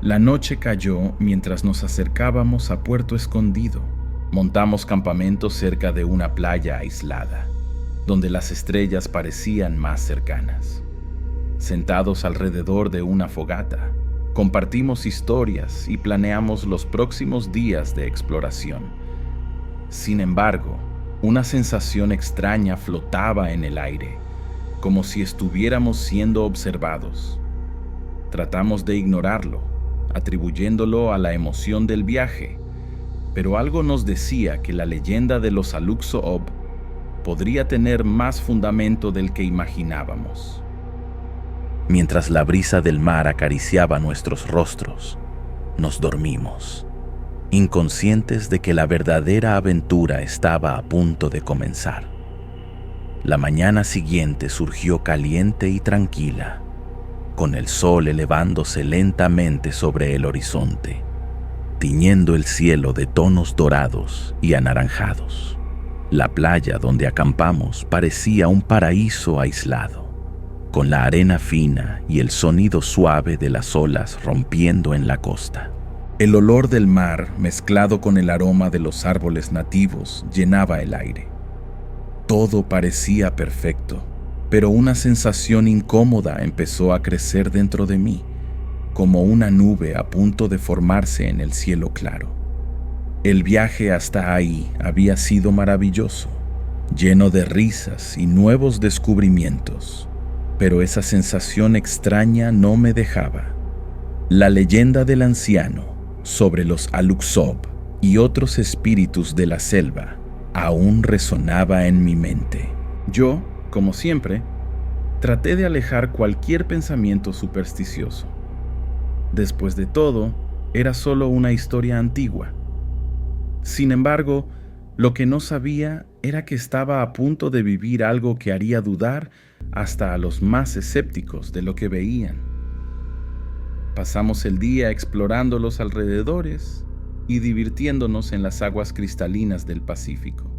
La noche cayó mientras nos acercábamos a Puerto Escondido. Montamos campamento cerca de una playa aislada, donde las estrellas parecían más cercanas. Sentados alrededor de una fogata, compartimos historias y planeamos los próximos días de exploración. Sin embargo, una sensación extraña flotaba en el aire, como si estuviéramos siendo observados. Tratamos de ignorarlo, atribuyéndolo a la emoción del viaje, pero algo nos decía que la leyenda de los Aluxo-Ob podría tener más fundamento del que imaginábamos. Mientras la brisa del mar acariciaba nuestros rostros, nos dormimos, inconscientes de que la verdadera aventura estaba a punto de comenzar. La mañana siguiente surgió caliente y tranquila, con el sol elevándose lentamente sobre el horizonte, tiñendo el cielo de tonos dorados y anaranjados. La playa donde acampamos parecía un paraíso aislado, con la arena fina y el sonido suave de las olas rompiendo en la costa. El olor del mar, mezclado con el aroma de los árboles nativos, llenaba el aire. Todo parecía perfecto, pero una sensación incómoda empezó a crecer dentro de mí, como una nube a punto de formarse en el cielo claro. El viaje hasta ahí había sido maravilloso, lleno de risas y nuevos descubrimientos, pero esa sensación extraña no me dejaba. La leyenda del anciano sobre los Aluxo-Ob y otros espíritus de la selva aún resonaba en mi mente. Yo, como siempre, traté de alejar cualquier pensamiento supersticioso. Después de todo, era solo una historia antigua. Sin embargo, lo que no sabía era que estaba a punto de vivir algo que haría dudar hasta a los más escépticos de lo que veían. Pasamos el día explorando los alrededores y divirtiéndonos en las aguas cristalinas del Pacífico.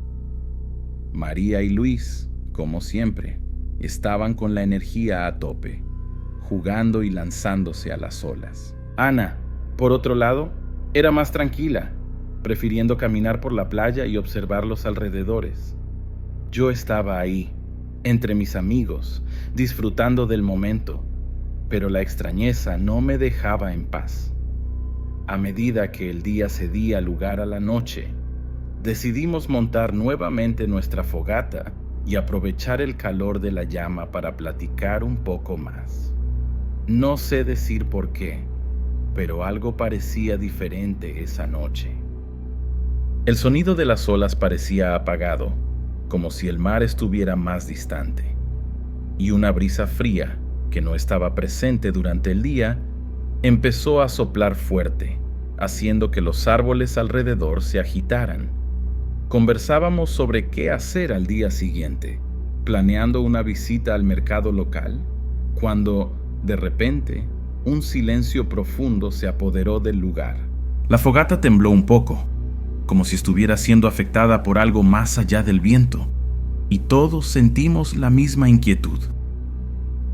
María y Luis, como siempre, estaban con la energía a tope, jugando y lanzándose a las olas. Ana, por otro lado, era más tranquila, prefiriendo caminar por la playa y observar los alrededores. Yo estaba ahí, entre mis amigos, disfrutando del momento, pero la extrañeza no me dejaba en paz. A medida que el día cedía lugar a la noche, decidimos montar nuevamente nuestra fogata y aprovechar el calor de la llama para platicar un poco más. No sé decir por qué, pero algo parecía diferente esa noche. El sonido de las olas parecía apagado, como si el mar estuviera más distante, y una brisa fría, que no estaba presente durante el día, empezó a soplar fuerte, haciendo que los árboles alrededor se agitaran. Conversábamos sobre qué hacer al día siguiente, planeando una visita al mercado local, cuando, de repente, un silencio profundo se apoderó del lugar. La fogata tembló un poco, como si estuviera siendo afectada por algo más allá del viento, y todos sentimos la misma inquietud.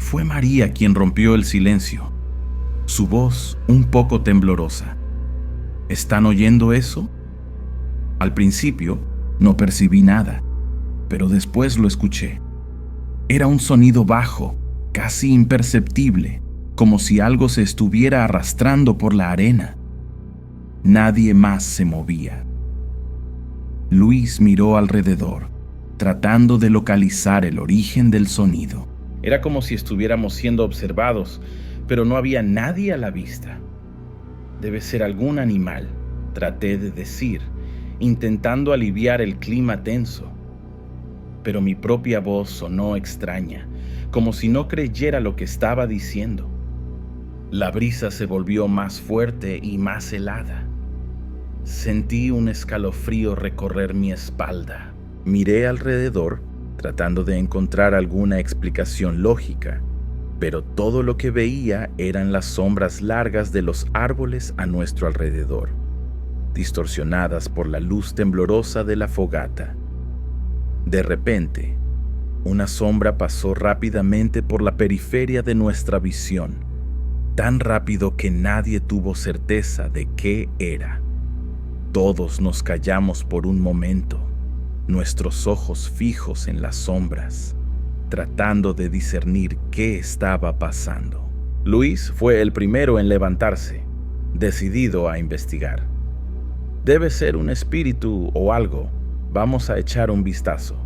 Fue María quien rompió el silencio, su voz un poco temblorosa. ¿Están oyendo eso? Al principio no percibí nada, pero después lo escuché. Era un sonido bajo, casi imperceptible, como si algo se estuviera arrastrando por la arena. Nadie más se movía. Luis miró alrededor, tratando de localizar el origen del sonido. Era como si estuviéramos siendo observados, pero no había nadie a la vista. Debe ser algún animal, traté de decir, intentando aliviar el clima tenso. Pero mi propia voz sonó extraña, como si no creyera lo que estaba diciendo. La brisa se volvió más fuerte y más helada. Sentí un escalofrío recorrer mi espalda. Miré alrededor, tratando de encontrar alguna explicación lógica, pero todo lo que veía eran las sombras largas de los árboles a nuestro alrededor, distorsionadas por la luz temblorosa de la fogata. De repente, una sombra pasó rápidamente por la periferia de nuestra visión, tan rápido que nadie tuvo certeza de qué era. Todos nos callamos por un momento, nuestros ojos fijos en las sombras, tratando de discernir qué estaba pasando. Luis fue el primero en levantarse, decidido a investigar. Debe ser un espíritu o algo, vamos a echar un vistazo.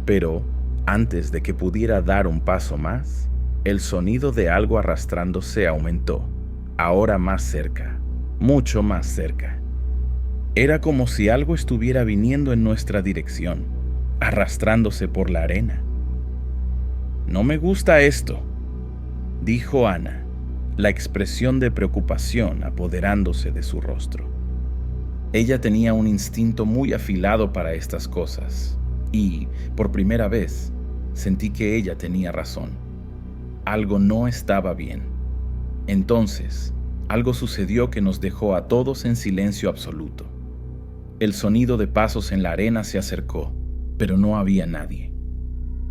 Pero, antes de que pudiera dar un paso más, el sonido de algo arrastrándose aumentó, ahora más cerca, mucho más cerca. Era como si algo estuviera viniendo en nuestra dirección, arrastrándose por la arena. «No me gusta esto», dijo Ana, la expresión de preocupación apoderándose de su rostro. Ella tenía un instinto muy afilado para estas cosas, y, por primera vez, sentí que ella tenía razón. Algo no estaba bien. Entonces, algo sucedió que nos dejó a todos en silencio absoluto. El sonido de pasos en la arena se acercó, pero no había nadie.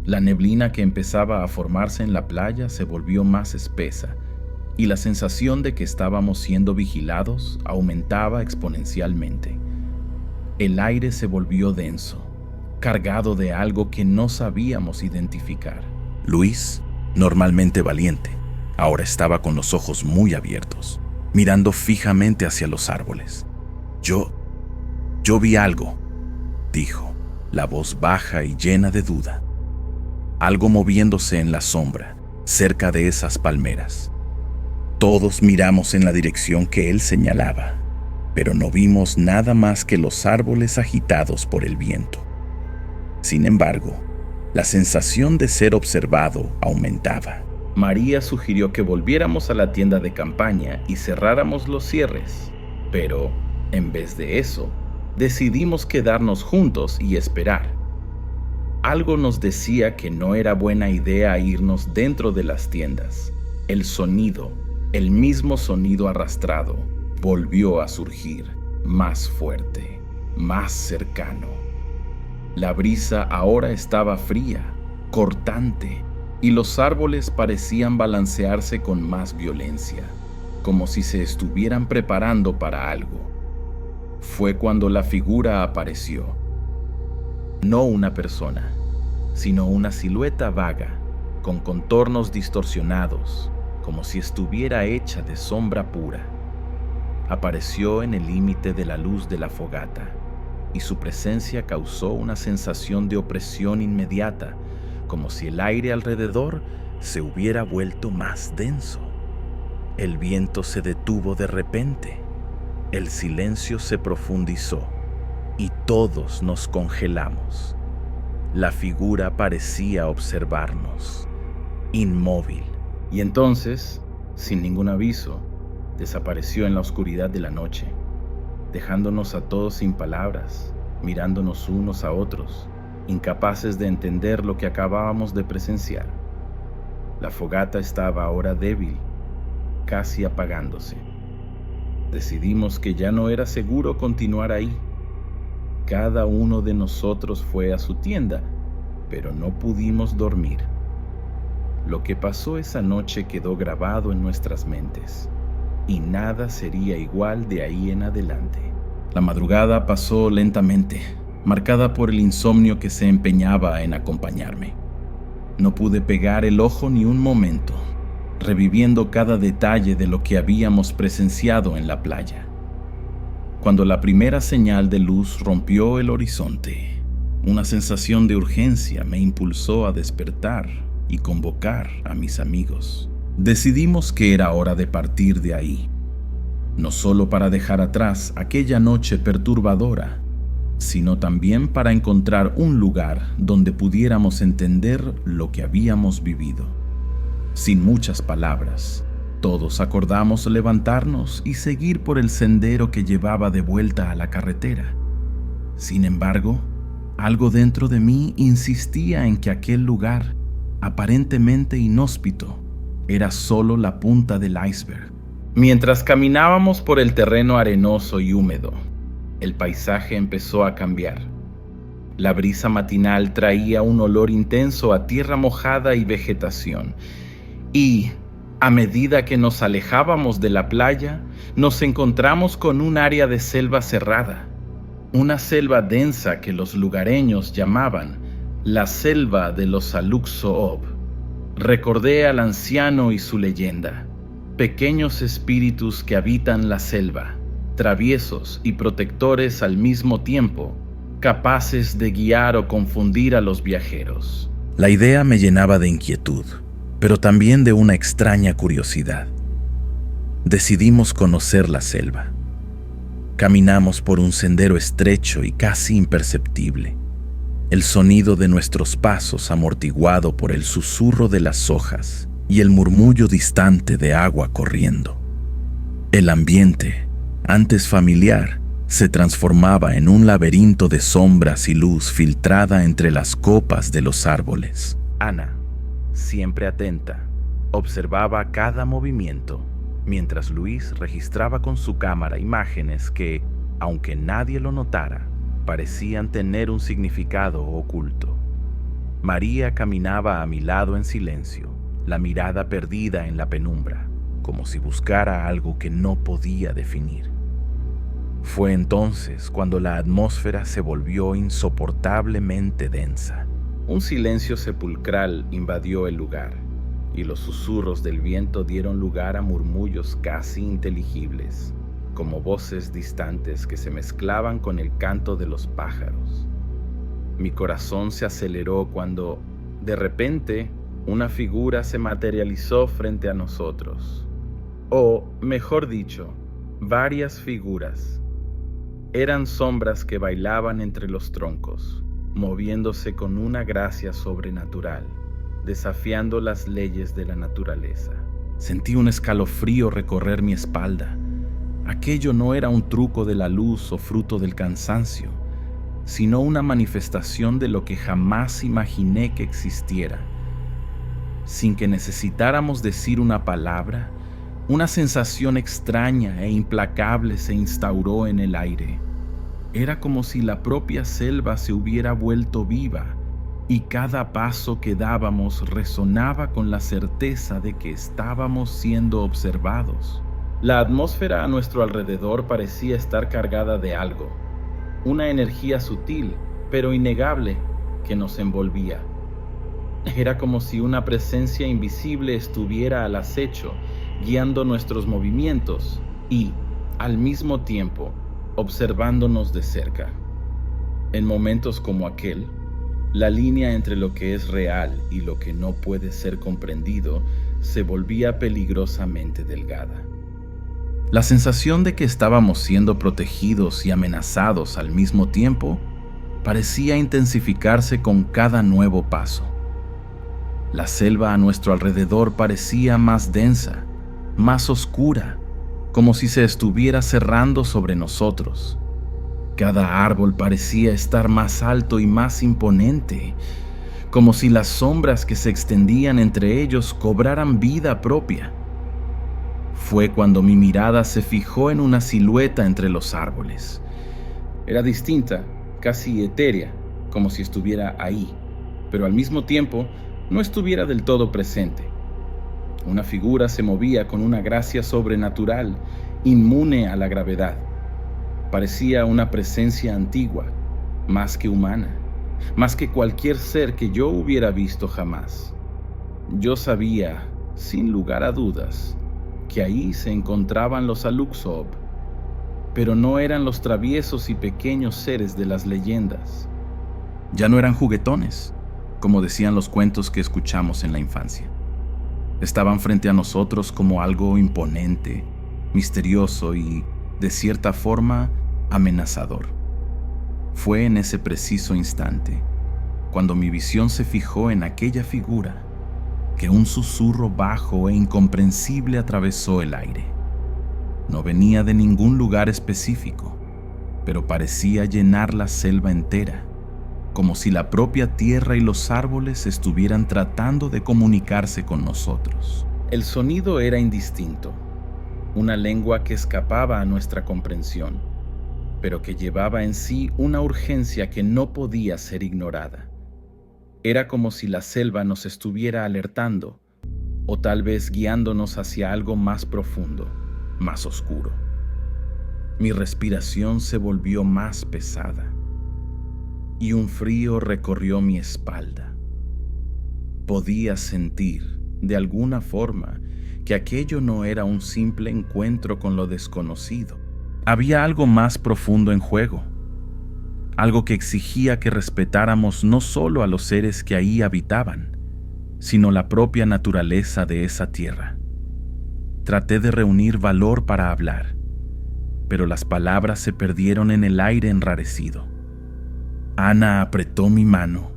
La neblina que empezaba a formarse en la playa se volvió más espesa, y la sensación de que estábamos siendo vigilados aumentaba exponencialmente. El aire se volvió denso, cargado de algo que no sabíamos identificar. Luis, normalmente valiente, ahora estaba con los ojos muy abiertos, mirando fijamente hacia los árboles. Yo vi algo, dijo, la voz baja y llena de duda. Algo moviéndose en la sombra, cerca de esas palmeras. Todos miramos en la dirección que él señalaba, pero no vimos nada más que los árboles agitados por el viento. Sin embargo, la sensación de ser observado aumentaba. María sugirió que volviéramos a la tienda de campaña y cerráramos los cierres, pero, en vez de eso, decidimos quedarnos juntos y esperar. Algo nos decía que no era buena idea irnos dentro de las tiendas. El sonido, el mismo sonido arrastrado, volvió a surgir, más fuerte, más cercano. La brisa ahora estaba fría, cortante, y los árboles parecían balancearse con más violencia, como si se estuvieran preparando para algo. Fue cuando la figura apareció. No una persona, sino una silueta vaga, con contornos distorsionados, como si estuviera hecha de sombra pura. Apareció en el límite de la luz de la fogata, y su presencia causó una sensación de opresión inmediata, como si el aire alrededor se hubiera vuelto más denso. El viento se detuvo de repente, el silencio se profundizó, y todos nos congelamos. La figura parecía observarnos, inmóvil, y entonces, sin ningún aviso, desapareció en la oscuridad de la noche, dejándonos a todos sin palabras, mirándonos unos a otros, incapaces de entender lo que acabábamos de presenciar. La fogata estaba ahora débil, casi apagándose. Decidimos que ya no era seguro continuar ahí. Cada uno de nosotros fue a su tienda, pero no pudimos dormir. Lo que pasó esa noche quedó grabado en nuestras mentes, y nada sería igual de ahí en adelante. La madrugada pasó lentamente, marcada por el insomnio que se empeñaba en acompañarme. No pude pegar el ojo ni un momento, reviviendo cada detalle de lo que habíamos presenciado en la playa. Cuando la primera señal de luz rompió el horizonte, una sensación de urgencia me impulsó a despertar y convocar a mis amigos. Decidimos que era hora de partir de ahí, no solo para dejar atrás aquella noche perturbadora, sino también para encontrar un lugar donde pudiéramos entender lo que habíamos vivido. Sin muchas palabras, todos acordamos levantarnos y seguir por el sendero que llevaba de vuelta a la carretera. Sin embargo, algo dentro de mí insistía en que aquel lugar, aparentemente inhóspito, era solo la punta del iceberg. Mientras caminábamos por el terreno arenoso y húmedo, el paisaje empezó a cambiar. La brisa matinal traía un olor intenso a tierra mojada y vegetación, y a medida que nos alejábamos de la playa, nos encontramos con un área de selva cerrada, una selva densa que los lugareños llamaban la selva de los Saluk-Soob. Recordé al anciano y su leyenda, pequeños espíritus que habitan la selva, traviesos y protectores al mismo tiempo, capaces de guiar o confundir a los viajeros. La idea me llenaba de inquietud, pero también de una extraña curiosidad. Decidimos conocer la selva. Caminamos por un sendero estrecho y casi imperceptible, el sonido de nuestros pasos amortiguado por el susurro de las hojas y el murmullo distante de agua corriendo. El ambiente, antes familiar, se transformaba en un laberinto de sombras y luz filtrada entre las copas de los árboles. Ana, siempre atenta, observaba cada movimiento, mientras Luis registraba con su cámara imágenes que, aunque nadie lo notara, parecían tener un significado oculto. María caminaba a mi lado en silencio, la mirada perdida en la penumbra, como si buscara algo que no podía definir. Fue entonces cuando la atmósfera se volvió insoportablemente densa. Un silencio sepulcral invadió el lugar, y los susurros del viento dieron lugar a murmullos casi inteligibles, como voces distantes que se mezclaban con el canto de los pájaros. Mi corazón se aceleró cuando, de repente, una figura se materializó frente a nosotros. O, mejor dicho, varias figuras. Eran sombras que bailaban entre los troncos, moviéndose con una gracia sobrenatural, desafiando las leyes de la naturaleza. Sentí un escalofrío recorrer mi espalda. Aquello no era un truco de la luz o fruto del cansancio, sino una manifestación de lo que jamás imaginé que existiera. Sin que necesitáramos decir una palabra, una sensación extraña e implacable se instauró en el aire. Era como si la propia selva se hubiera vuelto viva, y cada paso que dábamos resonaba con la certeza de que estábamos siendo observados. La atmósfera a nuestro alrededor parecía estar cargada de algo, una energía sutil, pero innegable, que nos envolvía. Era como si una presencia invisible estuviera al acecho, guiando nuestros movimientos y, al mismo tiempo, observándonos de cerca. En momentos como aquel, la línea entre lo que es real y lo que no puede ser comprendido se volvía peligrosamente delgada. La sensación de que estábamos siendo protegidos y amenazados al mismo tiempo parecía intensificarse con cada nuevo paso. La selva a nuestro alrededor parecía más densa, más oscura, como si se estuviera cerrando sobre nosotros. Cada árbol parecía estar más alto y más imponente, como si las sombras que se extendían entre ellos cobraran vida propia. Fue cuando mi mirada se fijó en una silueta entre los árboles. Era distinta, casi etérea, como si estuviera ahí, pero al mismo tiempo no estuviera del todo presente. Una figura se movía con una gracia sobrenatural, inmune a la gravedad. Parecía una presencia antigua, más que humana, más que cualquier ser que yo hubiera visto jamás. Yo sabía, sin lugar a dudas, que ahí se encontraban los Aluk-Zoob, pero no eran los traviesos y pequeños seres de las leyendas. Ya no eran juguetones, como decían los cuentos que escuchamos en la infancia. Estaban frente a nosotros como algo imponente, misterioso y, de cierta forma, amenazador. Fue en ese preciso instante, cuando mi visión se fijó en aquella figura, que un susurro bajo e incomprensible atravesó el aire. No venía de ningún lugar específico, pero parecía llenar la selva entera, como si la propia tierra y los árboles estuvieran tratando de comunicarse con nosotros. El sonido era indistinto, una lengua que escapaba a nuestra comprensión, pero que llevaba en sí una urgencia que no podía ser ignorada. Era como si la selva nos estuviera alertando, o tal vez guiándonos hacia algo más profundo, más oscuro. Mi respiración se volvió más pesada, y un frío recorrió mi espalda. Podía sentir, de alguna forma, que aquello no era un simple encuentro con lo desconocido. Había algo más profundo en juego, algo que exigía que respetáramos no solo a los seres que ahí habitaban, sino la propia naturaleza de esa tierra. Traté de reunir valor para hablar, pero las palabras se perdieron en el aire enrarecido. Ana apretó mi mano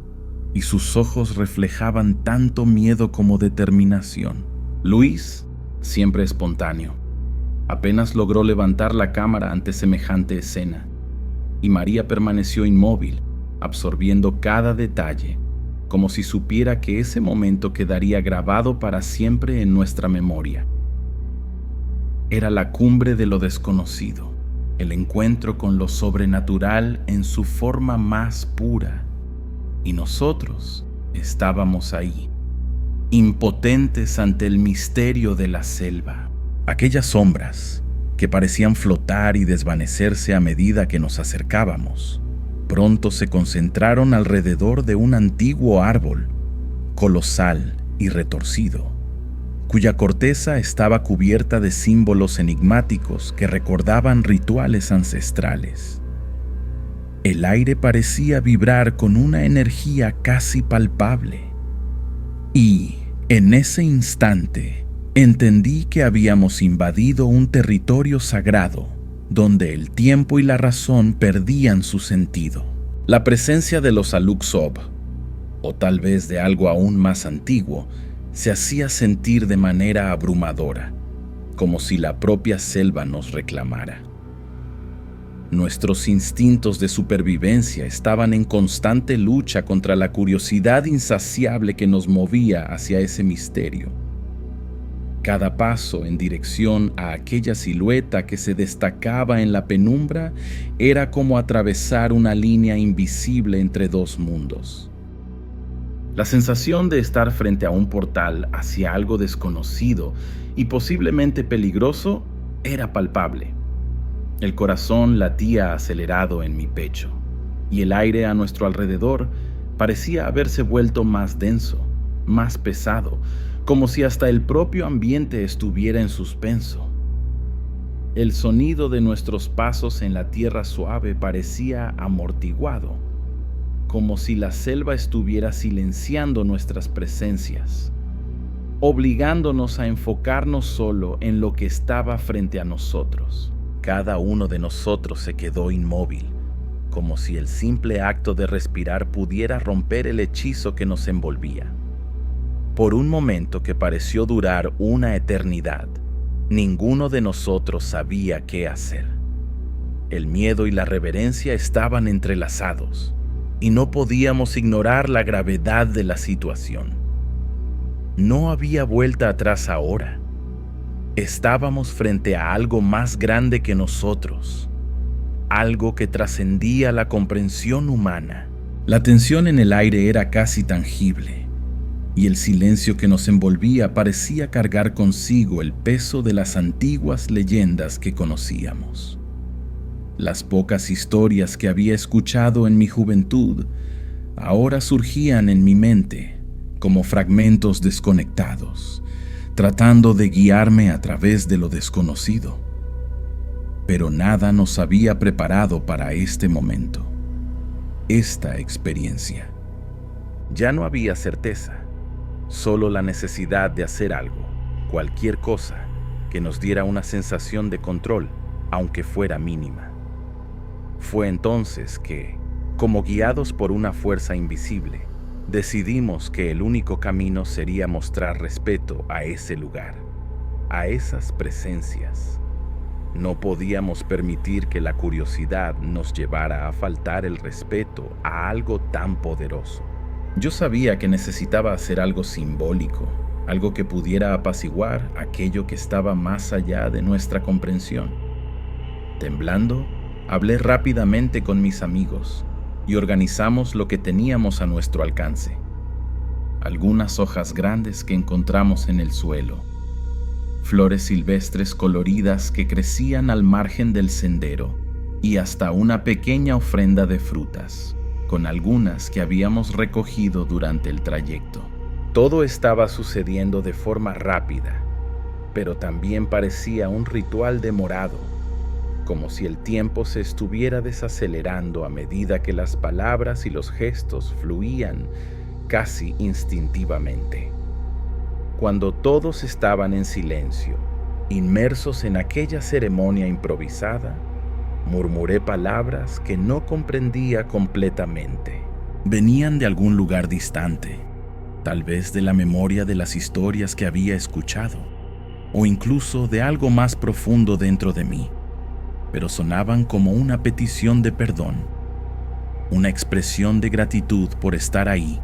y sus ojos reflejaban tanto miedo como determinación. Luis, siempre espontáneo, apenas logró levantar la cámara ante semejante escena, y María permaneció inmóvil, absorbiendo cada detalle, como si supiera que ese momento quedaría grabado para siempre en nuestra memoria. Era la cumbre de lo desconocido, el encuentro con lo sobrenatural en su forma más pura, y nosotros estábamos ahí, impotentes ante el misterio de la selva. Aquellas sombras, que parecían flotar y desvanecerse a medida que nos acercábamos, pronto se concentraron alrededor de un antiguo árbol, colosal y retorcido, cuya corteza estaba cubierta de símbolos enigmáticos que recordaban rituales ancestrales. El aire parecía vibrar con una energía casi palpable, y, en ese instante, entendí que habíamos invadido un territorio sagrado, donde el tiempo y la razón perdían su sentido. La presencia de los Aluk-Zoob, o tal vez de algo aún más antiguo, se hacía sentir de manera abrumadora, como si la propia selva nos reclamara. Nuestros instintos de supervivencia estaban en constante lucha contra la curiosidad insaciable que nos movía hacia ese misterio. Cada paso en dirección a aquella silueta que se destacaba en la penumbra era como atravesar una línea invisible entre dos mundos. La sensación de estar frente a un portal hacia algo desconocido y posiblemente peligroso era palpable. El corazón latía acelerado en mi pecho, y el aire a nuestro alrededor parecía haberse vuelto más denso, más pesado, como si hasta el propio ambiente estuviera en suspenso. El sonido de nuestros pasos en la tierra suave parecía amortiguado, como si la selva estuviera silenciando nuestras presencias, obligándonos a enfocarnos solo en lo que estaba frente a nosotros. Cada uno de nosotros se quedó inmóvil, como si el simple acto de respirar pudiera romper el hechizo que nos envolvía. Por un momento que pareció durar una eternidad, ninguno de nosotros sabía qué hacer. El miedo y la reverencia estaban entrelazados, y no podíamos ignorar la gravedad de la situación. No había vuelta atrás ahora. Estábamos frente a algo más grande que nosotros, algo que trascendía la comprensión humana. La tensión en el aire era casi tangible, y el silencio que nos envolvía parecía cargar consigo el peso de las antiguas leyendas que conocíamos. Las pocas historias que había escuchado en mi juventud ahora surgían en mi mente como fragmentos desconectados, tratando de guiarme a través de lo desconocido. Pero nada nos había preparado para este momento, esta experiencia. Ya no había certeza, solo la necesidad de hacer algo, cualquier cosa, que nos diera una sensación de control, aunque fuera mínima. Fue entonces que, como guiados por una fuerza invisible, decidimos que el único camino sería mostrar respeto a ese lugar, a esas presencias. No podíamos permitir que la curiosidad nos llevara a faltar el respeto a algo tan poderoso. Yo sabía que necesitaba hacer algo simbólico, algo que pudiera apaciguar aquello que estaba más allá de nuestra comprensión. Temblando, hablé rápidamente con mis amigos y organizamos lo que teníamos a nuestro alcance. Algunas hojas grandes que encontramos en el suelo, flores silvestres coloridas que crecían al margen del sendero y hasta una pequeña ofrenda de frutas, con algunas que habíamos recogido durante el trayecto. Todo estaba sucediendo de forma rápida, pero también parecía un ritual demorado, como si el tiempo se estuviera desacelerando a medida que las palabras y los gestos fluían casi instintivamente. Cuando todos estaban en silencio, inmersos en aquella ceremonia improvisada, murmuré palabras que no comprendía completamente. Venían de algún lugar distante, tal vez de la memoria de las historias que había escuchado, o incluso de algo más profundo dentro de mí, pero sonaban como una petición de perdón, una expresión de gratitud por estar ahí,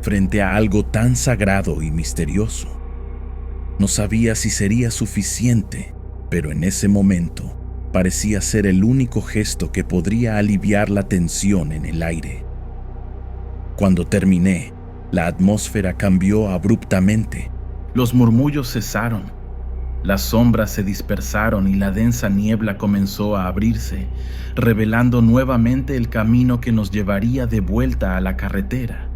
frente a algo tan sagrado y misterioso. No sabía si sería suficiente, pero en ese momento parecía ser el único gesto que podría aliviar la tensión en el aire. Cuando terminé, la atmósfera cambió abruptamente. Los murmullos cesaron, las sombras se dispersaron y la densa niebla comenzó a abrirse, revelando nuevamente el camino que nos llevaría de vuelta a la carretera.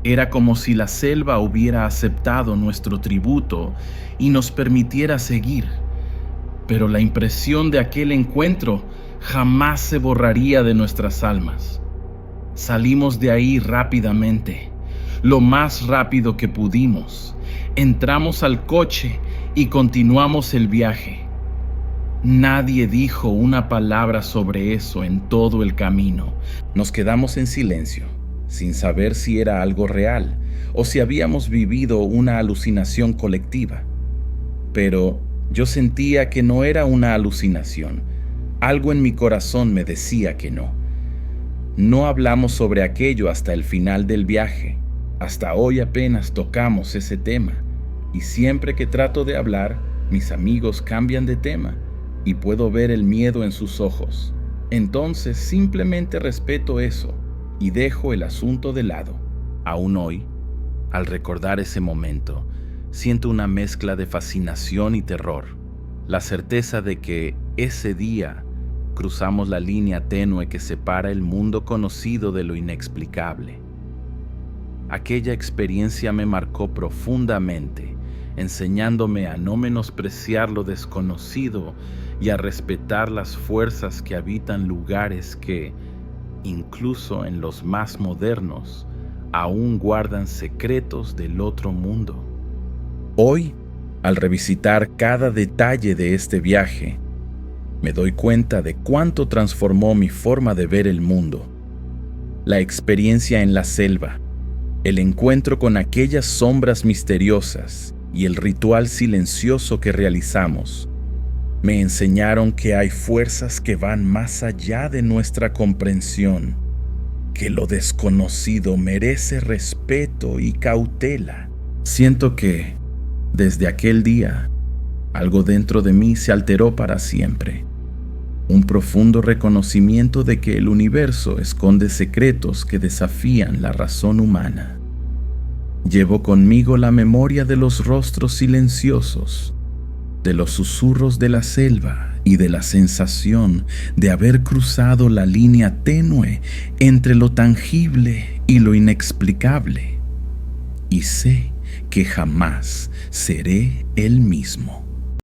Era como si la selva hubiera aceptado nuestro tributo y nos permitiera seguir. Pero la impresión de aquel encuentro jamás se borraría de nuestras almas. Salimos de ahí rápidamente, lo más rápido que pudimos. Entramos al coche y continuamos el viaje. Nadie dijo una palabra sobre eso en todo el camino. Nos quedamos en silencio, sin saber si era algo real o si habíamos vivido una alucinación colectiva. Pero yo sentía que no era una alucinación. Algo en mi corazón me decía que no. No hablamos sobre aquello hasta el final del viaje. Hasta hoy apenas tocamos ese tema. Y siempre que trato de hablar, mis amigos cambian de tema y puedo ver el miedo en sus ojos. Entonces simplemente respeto eso y dejo el asunto de lado. Aún hoy, al recordar ese momento, siento una mezcla de fascinación y terror. La certeza de que ese día cruzamos la línea tenue que separa el mundo conocido de lo inexplicable. Aquella experiencia me marcó profundamente, enseñándome a no menospreciar lo desconocido y a respetar las fuerzas que habitan lugares que, incluso en los más modernos, aún guardan secretos del otro mundo. Hoy, al revisitar cada detalle de este viaje, me doy cuenta de cuánto transformó mi forma de ver el mundo. La experiencia en la selva, el encuentro con aquellas sombras misteriosas y el ritual silencioso que realizamos me enseñaron que hay fuerzas que van más allá de nuestra comprensión, que lo desconocido merece respeto y cautela. Siento que, desde aquel día, algo dentro de mí se alteró para siempre. Un profundo reconocimiento de que el universo esconde secretos que desafían la razón humana. Llevo conmigo la memoria de los rostros silenciosos, de los susurros de la selva y de la sensación de haber cruzado la línea tenue entre lo tangible y lo inexplicable. Y sé que jamás seré el mismo.